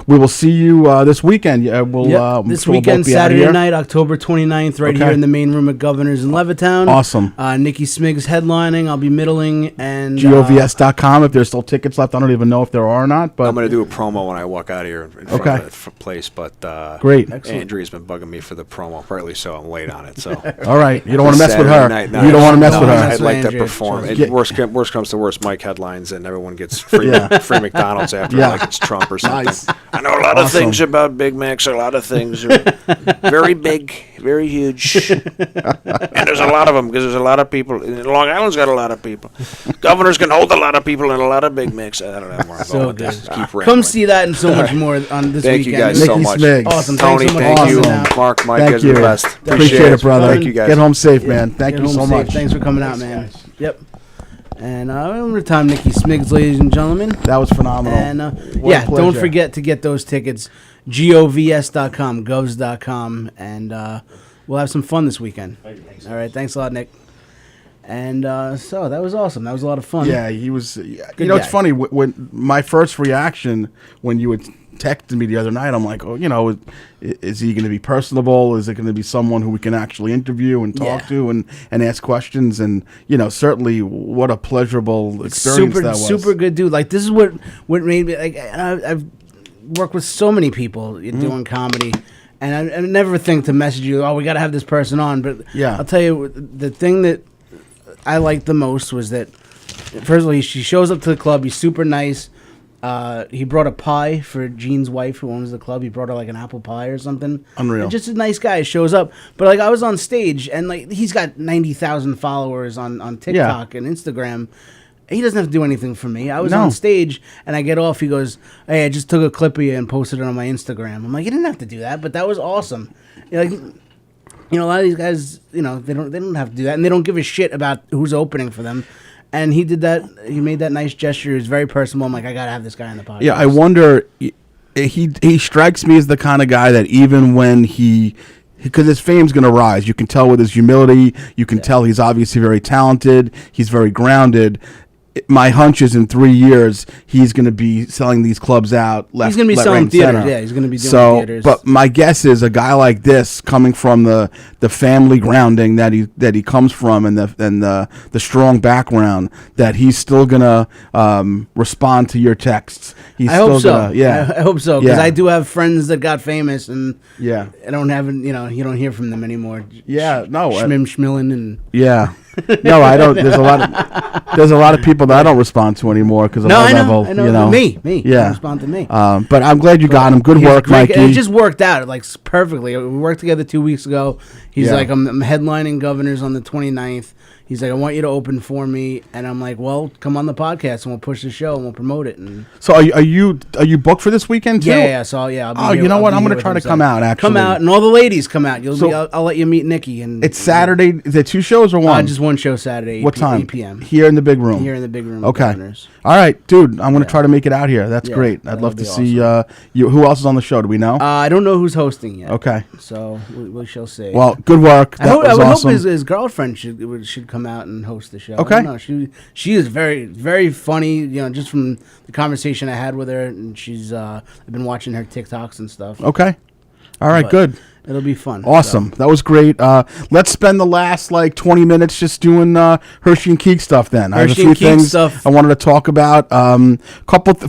we will see you this weekend. This weekend, Saturday night, October 29th, right here in the main room at Governor's in Levittown. Awesome. Nikki Smiggs headlining. I'll be middling, and govs.com if there's still tickets left. I don't even know if there are or not, but I'm going to do a promo when I walk out of here in front of the place. But great. Andrea's been bugging me for the promo, partly so I'm late on it. So all right, you don't want to mess with her. You don't want to mess with her. I'd like to perform. Worst comes to worst, Mike headlines, and everyone gets free McDonald's after, like it's Trump or something. Nice. I know a lot of things about Big Macs. A lot of things are very big, very huge, and there's a lot of them because there's a lot of people. Long Island's got a lot of people. Governors can hold a lot of people and a lot of Big Macs. I don't know where I'm going with this. Come see that and so much more on this weekend. Thank you guys so much. Awesome. Tony, thank you. Mark, Mike, thank you. The best. Appreciate it, brother. Thank you guys. Get home safe, man. Thank you so much. Thanks for coming out, man. Yep. And one more time, Nikki Smiggs, ladies and gentlemen. That was phenomenal. And don't forget to get those tickets. govs.com, govs.com, and we'll have some fun this weekend. All right, thanks a lot, Nick. And so that was awesome. That was a lot of fun. Yeah, he was. Good It's guy. funny when my first reaction when you had texted me the other night, I'm like, oh, is he going to be personable? Is it going to be someone who we can actually interview and talk to and ask questions? And certainly, what a pleasurable experience that was. Super good dude. Like this is what made me like. I've worked with so many people doing comedy. And I never think to message you, oh, we got to have this person on. But Yeah. I'll tell you, the thing that I liked the most was that, first of all, she shows up to the club. He's super nice. He brought a pie for Jean's wife, who owns the club. He brought her like an apple pie or something. Unreal. And just a nice guy shows up. But like I was on stage, and like he's got 90,000 followers on TikTok and Instagram. He doesn't have to do anything for me. I was on stage, and I get off. He goes, "Hey, I just took a clip of you and posted it on my Instagram." I'm like, "You didn't have to do that, but that was awesome." Like, a lot of these guys, they don't have to do that, and they don't give a shit about who's opening for them. And he did that. He made that nice gesture. He was very personal. I'm like, I gotta have this guy on the podcast. Yeah, I wonder. He strikes me as the kind of guy that even when because his fame's going to rise. You can tell with his humility. You can tell he's obviously very talented. He's very grounded. My hunch is in 3 years he's going to be selling these clubs out left. He's going to be left, selling right, theaters. center. Yeah, he's going to be doing theaters. But my guess is a guy like this, coming from the family grounding that he comes from, and the strong background, that he's still going to respond to your texts. I hope so. I hope so, because I do have friends that got famous, and I don't have, you don't hear from them anymore. Schmillin and no, I don't. There's a lot of people that I don't respond to anymore because of my level. I know. Me. Don't respond to me. But I'm glad you got him. Good work, Mikey. And it just worked out like perfectly. We worked together 2 weeks ago. He's like, I'm headlining Governors on the 29th. He's like, I want you to open for me, and I'm like, well, come on the podcast and we'll push the show and we'll promote it. And so, are you booked for this weekend too? Yeah. So I'll be here, you know what? I'm going to try to come out. Actually, come out, and all the ladies come out. I'll let you meet Nikki. And it's Saturday. Is there 2 shows or one? Just one show Saturday. What time? 8 p.m. Here in the big room. Here in the big room. Okay. Governors. All right, dude. I'm going to try to make it out here. That's great. I'd love to see you. Who else is on the show? Do we know? I don't know who's hosting yet. Okay. So we shall see. Well, good work. I would awesome. hope his girlfriend should come out and host the show. Okay. I don't know. She is very, very funny. Just from the conversation I had with her, and I've been watching her TikToks and stuff. Okay. All right. Good. It'll be fun. Awesome. So. That was great. Let's spend the last 20 minutes just doing Herschy and Keegs stuff then. I have a few things I wanted to talk about.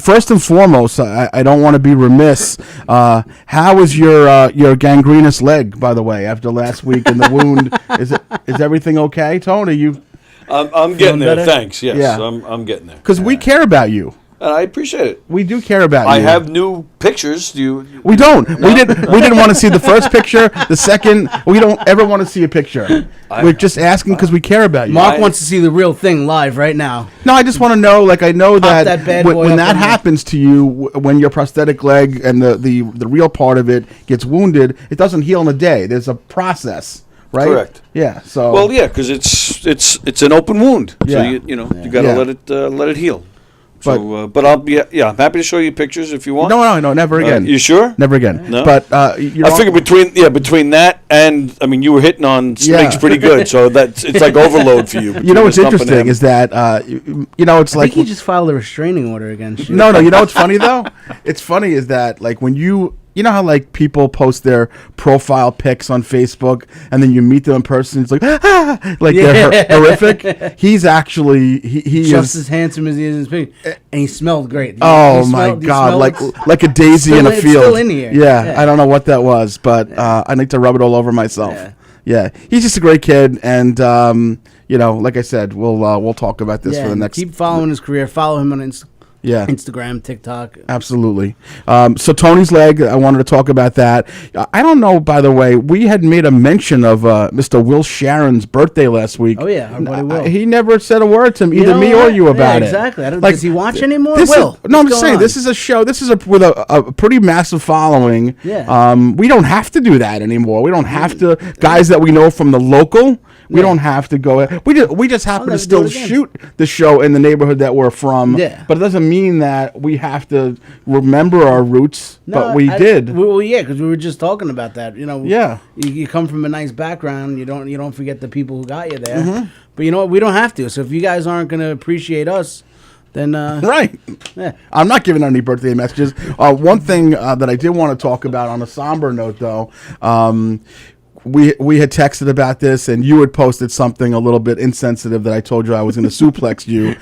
First and foremost, I don't want to be remiss. How is your gangrenous leg, by the way, after last week in the wound? Is everything okay, Tony? I'm getting there. better? Thanks. Yes, Yeah. I'm getting there. Because we care about you. And I appreciate it. We do care about I you. have new pictures. Do you? We don't. We didn't want to see the first picture. The second, we don't ever want to see a picture. We're just asking because we care about you. Mark wants to see the real thing live right now. No, I just want to know. I know that that, bad boy when up that in there. happens to you, when your prosthetic leg and the real part of it gets wounded, it doesn't heal in a day. There's a process, right? Correct. Yeah. So. Well, yeah, because it's an open wound. Yeah. So you got to let it heal. So, but I'll be I'm happy to show you pictures if you want. No, never again. You sure? Never again. No? But I figure between that and you were hitting on snakes pretty good, so it's like overload for you. You know what's interesting is that it's I like think he just filed a restraining order against you. No. You know what's funny though? It's funny is that when you know how people post their profile pics on Facebook and then you meet them in person, it's like they're horrific. He's actually he just is as handsome as he is in his picture, and he smelled great. Oh my God! Like a daisy in a field. It's still in here. Yeah, I don't know what that was, but I need to rub it all over myself. Yeah, he's just a great kid, and like I said, we'll talk about this for the next. Keep following his career. Follow him on Instagram, TikTok. Absolutely. So Tony's leg, I wanted to talk about that. I don't know, by the way, we had made a mention of Mr. Will Sharon's birthday last week. Oh, yeah, our buddy Will. He never said a word to either me or you about it. Exactly. Does he watch anymore? Will. I'm just saying, this is a show. This is with a pretty massive following. Yeah. We don't have to do that anymore. We don't have to. Guys that we know from the local, We don't have to go. We just happen to never do still it again. shoot the show in the neighborhood that we're from. Yeah. But it doesn't mean that we have to remember our roots. but we did. Well, yeah, because we were just talking about that. Yeah. You come from a nice background. You don't forget the people who got you there. Mm-hmm. But you know what? We don't have to. So if you guys aren't going to appreciate us, then Right. Yeah. I'm not giving any birthday messages. One thing that I did want to talk about on a somber note, though, we had texted about this, and you had posted something a little bit insensitive that I told you I was going to suplex you.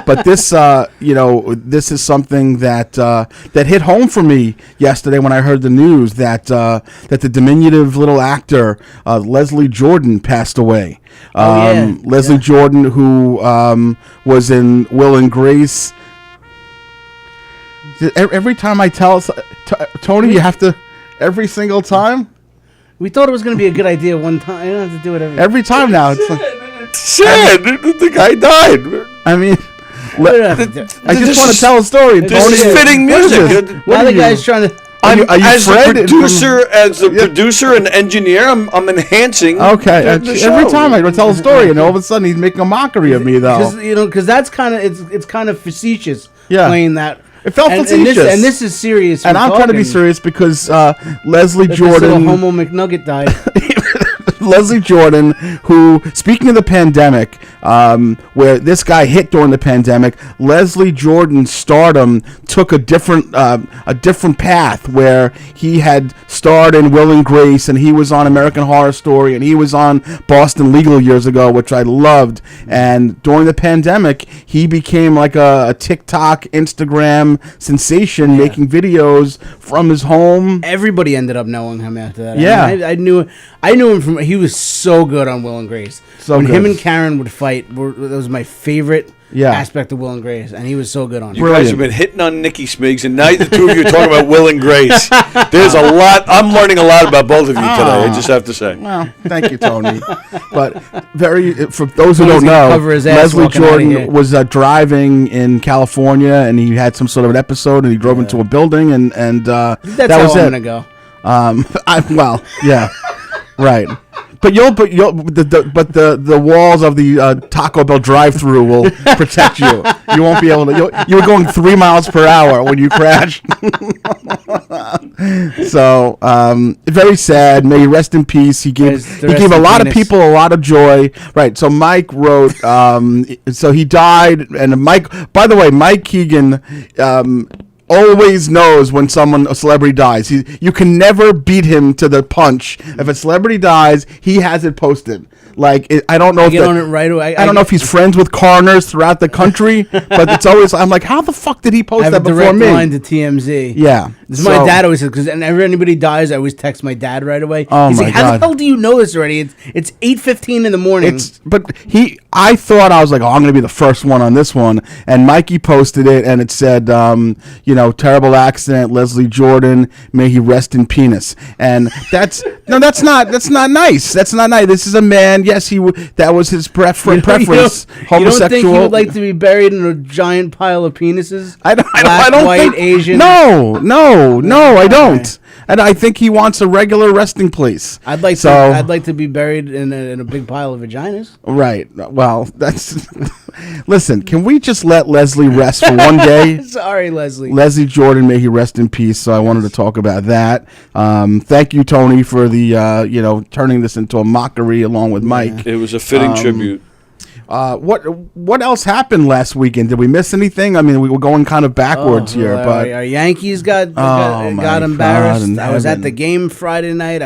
But this, this is something that that hit home for me yesterday when I heard the news that that the diminutive little actor Leslie Jordan passed away. Leslie Jordan, who was in Will and Grace. Every time I tell Tony, you have to every single time. We thought it was going to be a good idea one time. I don't have to do it Every time now. It's like, Sad. The guy died. I mean, I This just want is- to tell a story. This Tony, is fitting what is music. this? Now the guy's trying to. Are you as Fred? a producer and engineer, I'm enhancing. Okay. the show. Every time I tell a story, and all of a sudden he's making a mockery of me, though. Because that's kind of it's kind of facetious. Yeah. Playing that. It felt facetious. And this is serious. And I'm trying to be serious because Leslie Jordan. Homo McNugget died. Leslie Jordan, who, speaking of the pandemic, where this guy hit during the pandemic, Leslie Jordan's stardom took a different path, where he had starred in Will and Grace, and he was on American Horror Story, and he was on Boston Legal years ago, which I loved. And during the pandemic, he became like a TikTok, Instagram sensation, making videos from his home. Everybody ended up knowing him after that. Yeah. I knew him from. He was so good on Will and Grace. So when good. him and Karen would fight, that was my favorite Yeah. aspect of Will and Grace, and he was so good on it. You guys have been hitting on Nikki Smiggs, and now the two of you are talking about Will and Grace. There's a lot. I'm learning a lot about both of you today. I just have to say. Well, thank you, Tony. But for those who Tony's don't gonna know, cover his ass Leslie walking outta here. Jordan was driving in California, and he had some sort of an episode, and he drove into a building, and That's that how was I'm it. gonna go. Yeah, right. But the walls of the Taco Bell drive-through will protect you. You won't be able to. You were going 3 miles per hour when you crashed. So very sad. May he rest in peace. He gave a lot of people a lot of joy. Right. So Mike wrote. So he died, and Mike. By the way, Mike Keegan. Always knows when a celebrity dies. You can never beat him to the punch. If a celebrity dies, he has it posted. I don't know Get on it right away. I don't know if he's friends with coroners throughout the country, but it's always. I'm like, how the fuck did he post I have that a before direct me? line to TMZ. Yeah, This is my dad always says, because whenever anybody dies, I always text my dad right away. Oh, He's my like, how the God. hell do you know this already? It's 8:15 in the morning. I thought I was like, I'm going to be the first one on this one, and Mikey posted it, and it said, terrible accident, Leslie Jordan, may he rest in penis, and that's not nice. That's not nice. This is a man. Yes, that was his preference. Homosexual. You don't think he would like to be buried in a giant pile of penises? I don't white, think, Asian. No, I don't. And I think he wants a regular resting place. I'd like to be buried in a big pile of vaginas. Right. Well, that's. Listen, can we just let Leslie rest for one day? Sorry, Leslie. Leslie Jordan, may he rest in peace. So I wanted to talk about that. Thank you, Tony, for the turning this into a mockery along with Mike. It was a fitting tribute. What else happened last weekend? Did we miss anything? I mean, we were going kind of backwards here, but our Yankees got embarrassed. I was at the game Friday night.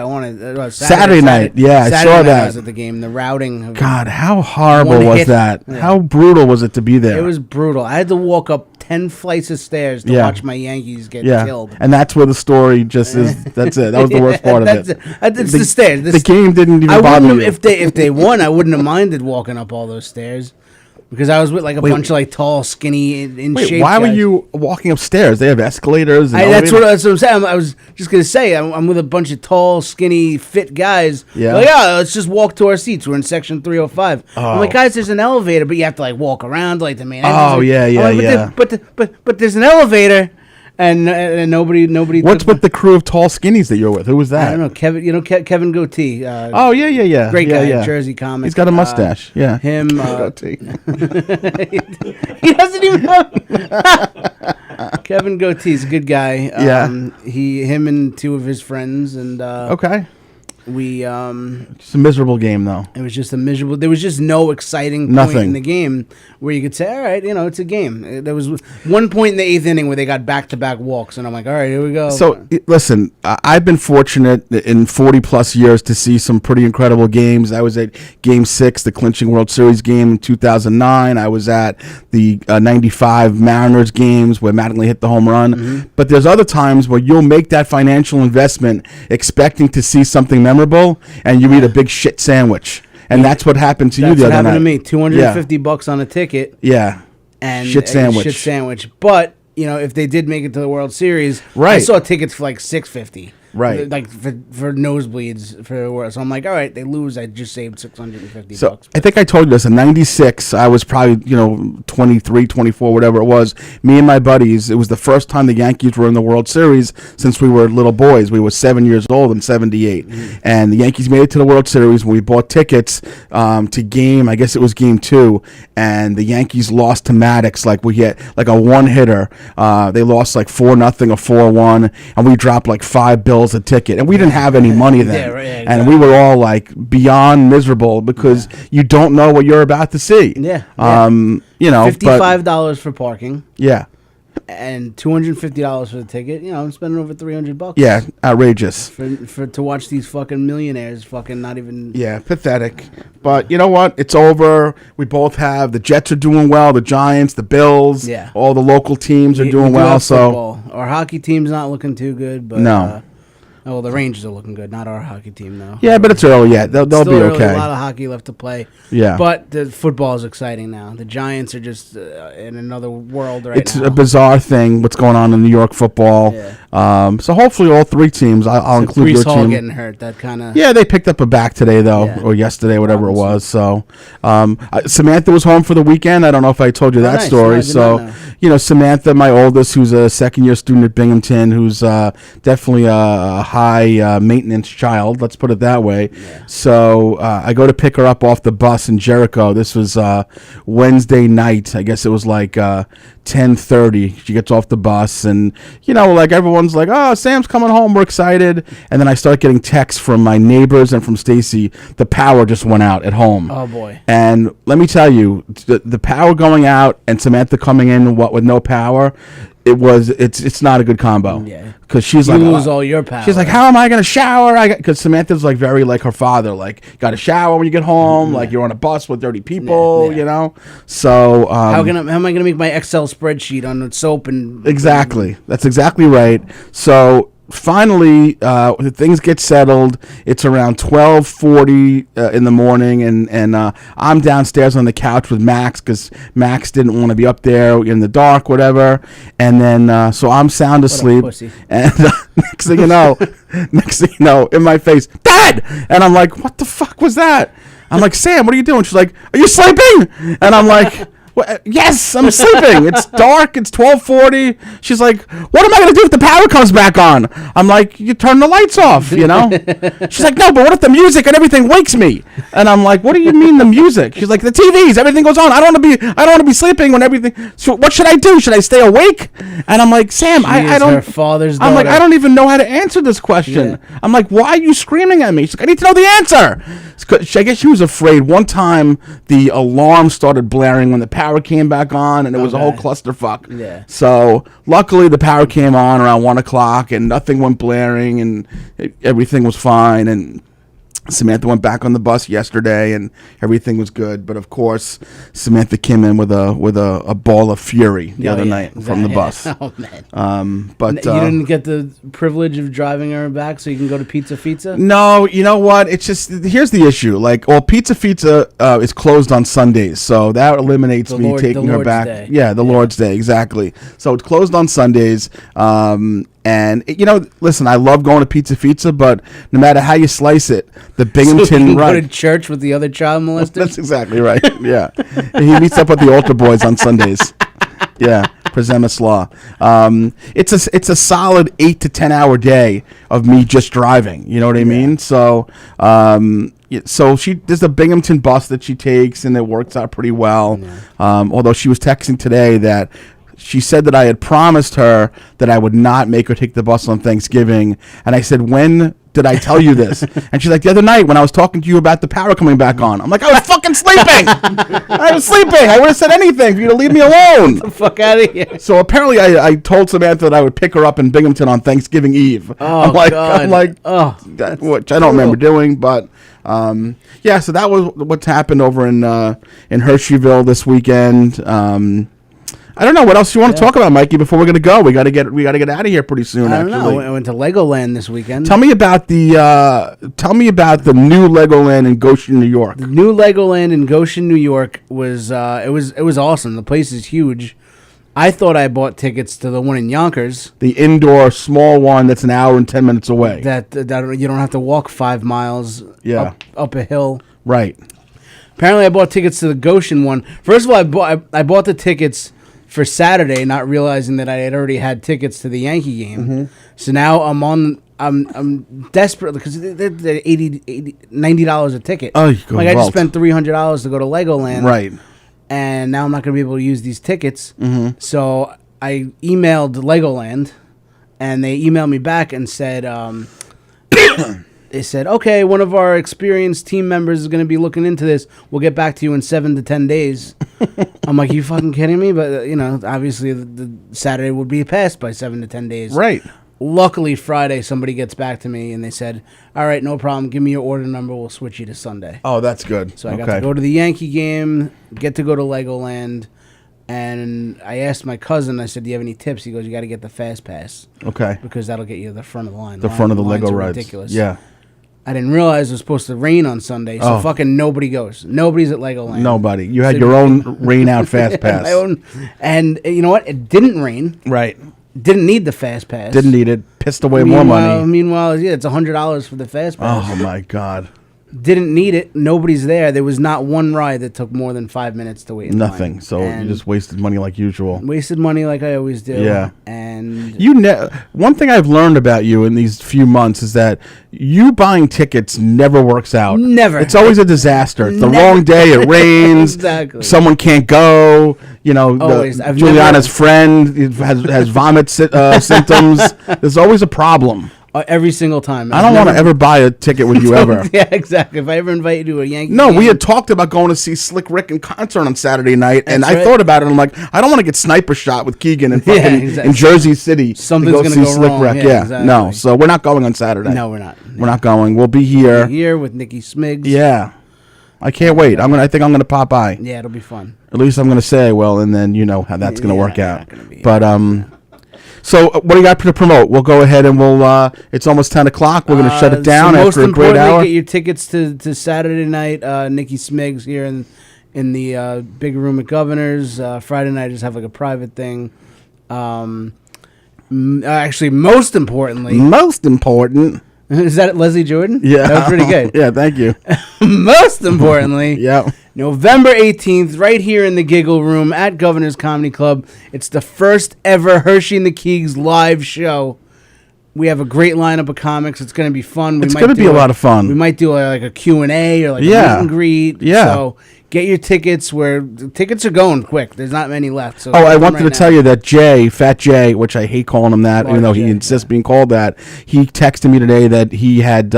Saturday night. Yeah, I saw that. I was at the game. The routing. God, how horrible was that? Yeah. How brutal was it to be there? It was brutal. I had to walk up 10 flights of stairs to watch my Yankees get killed. And that's where the story just is. That's it. That was the worst part of it. It's the stairs. The game didn't even bother you. If they won, I wouldn't have minded walking up all those stairs. Because I was with a bunch of tall, skinny, in shape. Why were guys. you walking upstairs? They have escalators. And That's what I'm saying. I was just gonna say I'm with a bunch of tall, skinny, fit guys. Yeah. Let's just walk to our seats. We're in section 305. I'm like, guys, there's an elevator, but you have to walk around the main entrance. Oh, yeah. But there's an elevator. and nobody. What's with the crew of tall skinnies that you're with? Who was that? I don't know, Kevin. You know Kevin Goatee. Oh yeah. Great guy, yeah. Jersey comic. He's got a mustache. Yeah, him. goatee. He doesn't even have. Kevin Goatee's a good guy. Yeah. Him and two of his friends, and Okay. we It's a miserable game though. it was just a miserable. There was just no exciting point Nothing. in the game where you could say, all right, it's a game. There was one point in the 8th inning where they got back-to-back walks, and I'm like, all right, here we go. So listen, I've been fortunate in 40 plus years to see some pretty incredible games. I was at Game 6, the clinching World Series game in 2009. I was at the 95 Mariners games where Mattingly hit the home run. Mm-hmm. But there's other times where you'll make that financial investment expecting to see something memorable, and you eat a big shit sandwich. And that's what happened to you That's the what other happened night. to me. $250 on a ticket. Yeah. And Shit sandwich. Shit sandwich. But if they did make it to the World Series, I Right. saw tickets for like $650. Right. Like for nosebleeds for the World. So I'm like, all right, they lose. I just saved $650. So I think I told you this. In '96, I was probably 23, 24, whatever it was. Me and my buddies. It was the first time the Yankees were in the World Series since we were little boys. We were 7 years old in '78, and the Yankees made it to the World Series. When we bought tickets to game, I guess it was Game 2, and the Yankees lost to Maddox. Like we hit like a one hitter. They lost like 4-0 or 4-1, and we dropped like $5 a ticket, and we didn't have any money then. Yeah, right, yeah, And we were all like beyond miserable because you don't know what you're about to see. Yeah. $55 $55 for parking Yeah, and $250 for the ticket. I'm spending over $300. yeah, outrageous. For to watch these fucking millionaires fucking not even. Yeah, pathetic. But you know what? It's over. We both have the Jets are doing well, the Giants, the Bills. Yeah. All the local teams are We doing do well. have So football. Our hockey team's not looking too good, but No. well, the Rangers are looking good, not our hockey team though. yeah, but it's early yet. They'll Still be early, okay. A lot of hockey left to play. Yeah. But the football is exciting now. The Giants are just in another world right It's now. a bizarre thing what's going on in New York football. Yeah. So hopefully all three teams. I'll include Brees your Hall team. getting hurt. That kind of. Yeah, they picked up a back today though, Yeah. or yesterday, whatever it Robinson. was. So Samantha was home for the weekend. I don't know if I told you that nice. story. No, I did not So Samantha, my oldest, who's a second-year student at Binghamton, who's definitely a high maintenance child. Let's put it that way. Yeah. So I go to pick her up off the bus in Jericho. This was Wednesday night. I guess it was like 10:30. She gets off the bus, and like everyone's like, "Oh, Sam's coming home. We're excited." And then I start getting texts from my neighbors and from Stacy. The power just went out at home. Oh boy. And let me tell you, the power going out and Samantha coming in with no power, it's not a good combo. Yeah. Because she's You like, lose all your power. she's like, how am I gonna shower? Because Samantha's like very like her father, like got to shower when you get home, like you're on a bus with dirty people, Yeah. So how am I gonna make my Excel spreadsheet on soap and exactly, that's exactly right. So finally, things get settled. It's around 12:40 in the morning, and I'm downstairs on the couch with Max because Max didn't want to be up there in the dark, whatever. And then so I'm sound asleep, pussy. and next thing you know, in my face, Dad! And I'm like, what the fuck was that? I'm like, Sam, what are you doing? She's like, are you sleeping? And I'm like, yes, I'm sleeping. It's dark. It's 12:40. She's like, what am I going to do if the power comes back on? I'm like, you turn the lights off, She's like, no, but what if the music and everything wakes me? And I'm like, what do you mean the music? She's like, the TVs, everything goes on. I don't want to be sleeping when everything. So what should I do? Should I stay awake? And I'm like, Sam, I don't. Her father's daughter. I'm like, I don't even know how to answer this question. Yeah. I'm like, why are you screaming at me? She's like, I need to know the answer. I guess she was afraid. One time, the alarm started blaring when the power came back on, and it was a whole clusterfuck. Yeah. So luckily, the power came on around 1 o'clock, and nothing went blaring, and everything was fine. And Samantha went back on the bus yesterday, and everything was good. But of course, Samantha came in with a ball of fury the other night from the bus. Oh man! But you didn't get the privilege of driving her back, so you can go to Pizza. No, you know what? It's just here's the issue. Like, Pizza is closed on Sundays, so that eliminates me taking her Lord's back. Day. Yeah, the Lord's Day, exactly. So it's closed on Sundays. And listen, I love going to Pizza, but no matter how you slice it, the Binghamton So you can run. go to church with the other child molesters. That's exactly right. Yeah, he meets up with the altar boys on Sundays. Yeah, Przemysław. It's a solid 8 to 10 hour day of me just driving. You know what I mean? So so there's a Binghamton bus that she takes, and it works out pretty well. Although she was texting today that she said that I had promised her that I would not make her take the bus on Thanksgiving, and I said, when did I tell you this? And she's like, the other night when I was talking to you about the power coming back on. I'm like, I was fucking sleeping. I was sleeping. I would have said anything for you to leave me alone. Get the fuck out of here. So apparently I told Samantha that I would pick her up in Binghamton on Thanksgiving Eve. Oh, God. Which I don't remember doing, but yeah, so that was what's happened over in Hersheyville this weekend. I don't know what else you want to talk about, Mikey. Before we're gonna go, we gotta get out of here pretty soon. I don't know. I went to Legoland this weekend. Tell me about the new Legoland in Goshen, New York. The new Legoland in Goshen, New York was it was awesome. The place is huge. I thought I bought tickets to the one in Yonkers. The indoor small one that's an hour and 10 minutes away. That you don't have to walk 5 miles up a hill. Right. Apparently, I bought tickets to the Goshen one. First of all, I bought the tickets for Saturday, not realizing that I had already had tickets to the Yankee game. Mm-hmm. So now I'm desperate because they're $90 a ticket. Oh, I just spent $300 to go to Legoland. Right. And now I'm not going to be able to use these tickets. Mm-hmm. So I emailed Legoland, and they emailed me back and said, they said, okay, one of our experienced team members is going to be looking into this. We'll get back to you in 7 to 10 days. I'm like, you fucking kidding me? But, obviously the Saturday would be passed by 7 to 10 days. Right. Luckily, Friday, somebody gets back to me, and they said, all right, no problem. Give me your order number. We'll switch you to Sunday. Oh, that's good. So I got to go to the Yankee game, get to go to Legoland, and I asked my cousin, I said, do you have any tips? He goes, you got to get the Fast Pass. Okay. Because that'll get you the front of the line. The front of the lines Lego are rides. Ridiculous. Yeah. I didn't realize it was supposed to rain on Sunday, so fucking nobody goes. Nobody's at Legoland. Nobody. You had your own rain-out Fast Pass. My own, and you know what? It didn't rain. Right. Didn't need the Fast Pass. Didn't need it. Pissed away more money. Meanwhile, it's $100 for the Fast Pass. Oh, my God. Didn't need it. Nobody's there. There was not one ride that took more than 5 minutes to wait in Nothing. line. So you just wasted money like usual. Wasted money like I always do. Yeah. And one thing I've learned about you in these few months is that you buying tickets never works out. Never. It's always a disaster. It's the wrong day. It rains. Exactly. Someone can't go. Always. Juliana's friend has vomit symptoms. There's always a problem. Every single time. I don't want to ever buy a ticket with you ever. Yeah, exactly. If I ever invite you to a Yankee No, game, we had talked about going to see Slick Rick in concert on Saturday night, and That's I thought about it. And I'm like, I don't want to get sniper shot with Keegan in exactly. in Jersey City. Something's to gonna see go Slick wrong. Rick. Yeah, exactly. No, so we're not going on Saturday. No, we're not. We're not going. We'll be here. Here with Nikki Smiggs. Yeah, I can't wait. I think I'm gonna pop by. Yeah, it'll be fun. At least I'm gonna say, well, and then you know how that's gonna work out. But Yeah. So what do you got to promote? We'll go ahead and we'll. It's almost 10 o'clock. We're gonna shut it down so after a great hour. Get your tickets to Saturday night. Nikki Smiggs here in the big room at Governor's. Friday night, just have like a private thing. Actually, most importantly, is that Leslie Jordan? Yeah, that was pretty good. Yeah, thank you. Most importantly, Yeah. November 18th, right here in the Giggle Room at Governor's Comedy Club. It's the first ever Herschy and the Keegs live show. We have a great lineup of comics. It's going to be fun. It's going to be a lot of fun. We might do like a Q&A or like a meet and greet. Yeah. So get your tickets where the tickets are going quick. There's not many left. So I wanted to tell you that Fat Jay, which I hate calling him that, even though he insists being called that, he texted me today that he had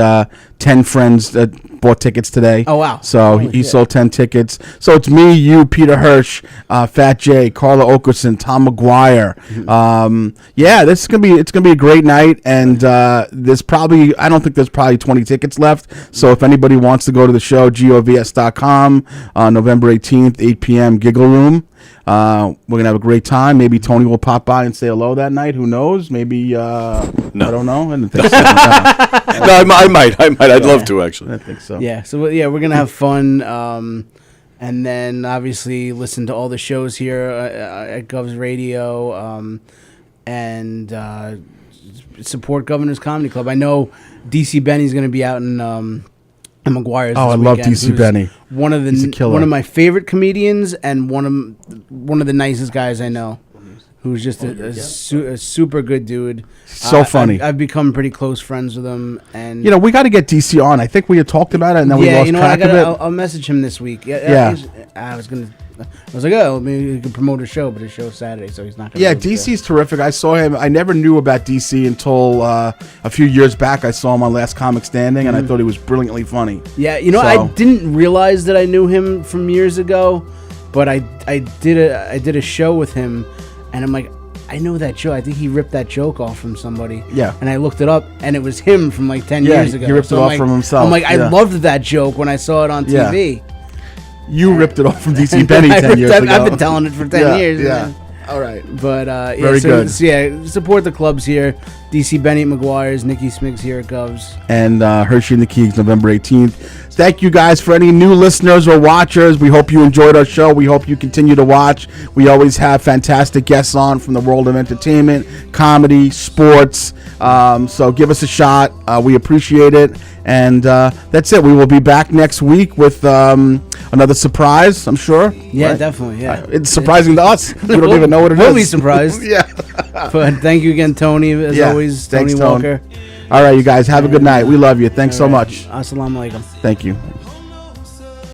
10 friends that bought tickets today. Oh, wow. So he sold 10 tickets. So it's me, you, Peter Hirsch, Fat Jay, Carla Okerson, Tom McGuire. Yeah, it's gonna be a great night, and I don't think there's probably 20 tickets left. So if anybody wants to go to the show, govs.com on November 18th, 8 p.m. Giggle Room. We're gonna have a great time. Maybe Tony will pop by and say hello that night. Who knows? Maybe I don't know. I didn't think so. No, I might. I'd love to, actually. I think so. Yeah, so we're gonna have fun, and then obviously listen to all the shows here at Govs Radio, and support Governor's Comedy Club. I know DC Benny's gonna be out in McGuire's. Oh, I love DC Benny. He's a killer. One of my favorite comedians, and one of the nicest guys I know. who's just a super good dude. So funny. I've become pretty close friends with him, and We got to get DC on. I think we had talked about it, and then we lost track of it. I'll message him this week. Yeah. I was like, oh, maybe we could promote a show, but his show's Saturday, so he's not going to. Yeah, DC's terrific. I saw him. I never knew about DC until a few years back. I saw him on Last Comic Standing, and I thought he was brilliantly funny. Yeah, I didn't realize that I knew him from years ago, but I did a show with him, and I'm like, I know that joke. I think he ripped that joke off from somebody. Yeah. And I looked it up, and it was him from like 10 years ago. He ripped it off from himself. I'm like, I loved that joke when I saw it on TV. You ripped it off from DC Benny 10 years ago. I've been telling it for 10 years. Yeah. Man. All right. But Very good. So support the clubs here. DC Benny at McGuire's, Nikki Smiggs here at Govs. And Hershey and the Keegs, November 18th. Thank you guys for any new listeners or watchers. We hope you enjoyed our show. We hope you continue to watch. We always have fantastic guests on from the world of entertainment, comedy, sports. So give us a shot. We appreciate it. And that's it. We will be back next week with another surprise, I'm sure. Yeah, right? definitely. Yeah. It's surprising to us. We don't even know what it is. We'll be surprised. Yeah. But thank you again, Tony, as always. Thanks, Tony Walker. All right, you guys. Have a good night. We love you. Thanks so much. Assalamu alaikum. Thank you.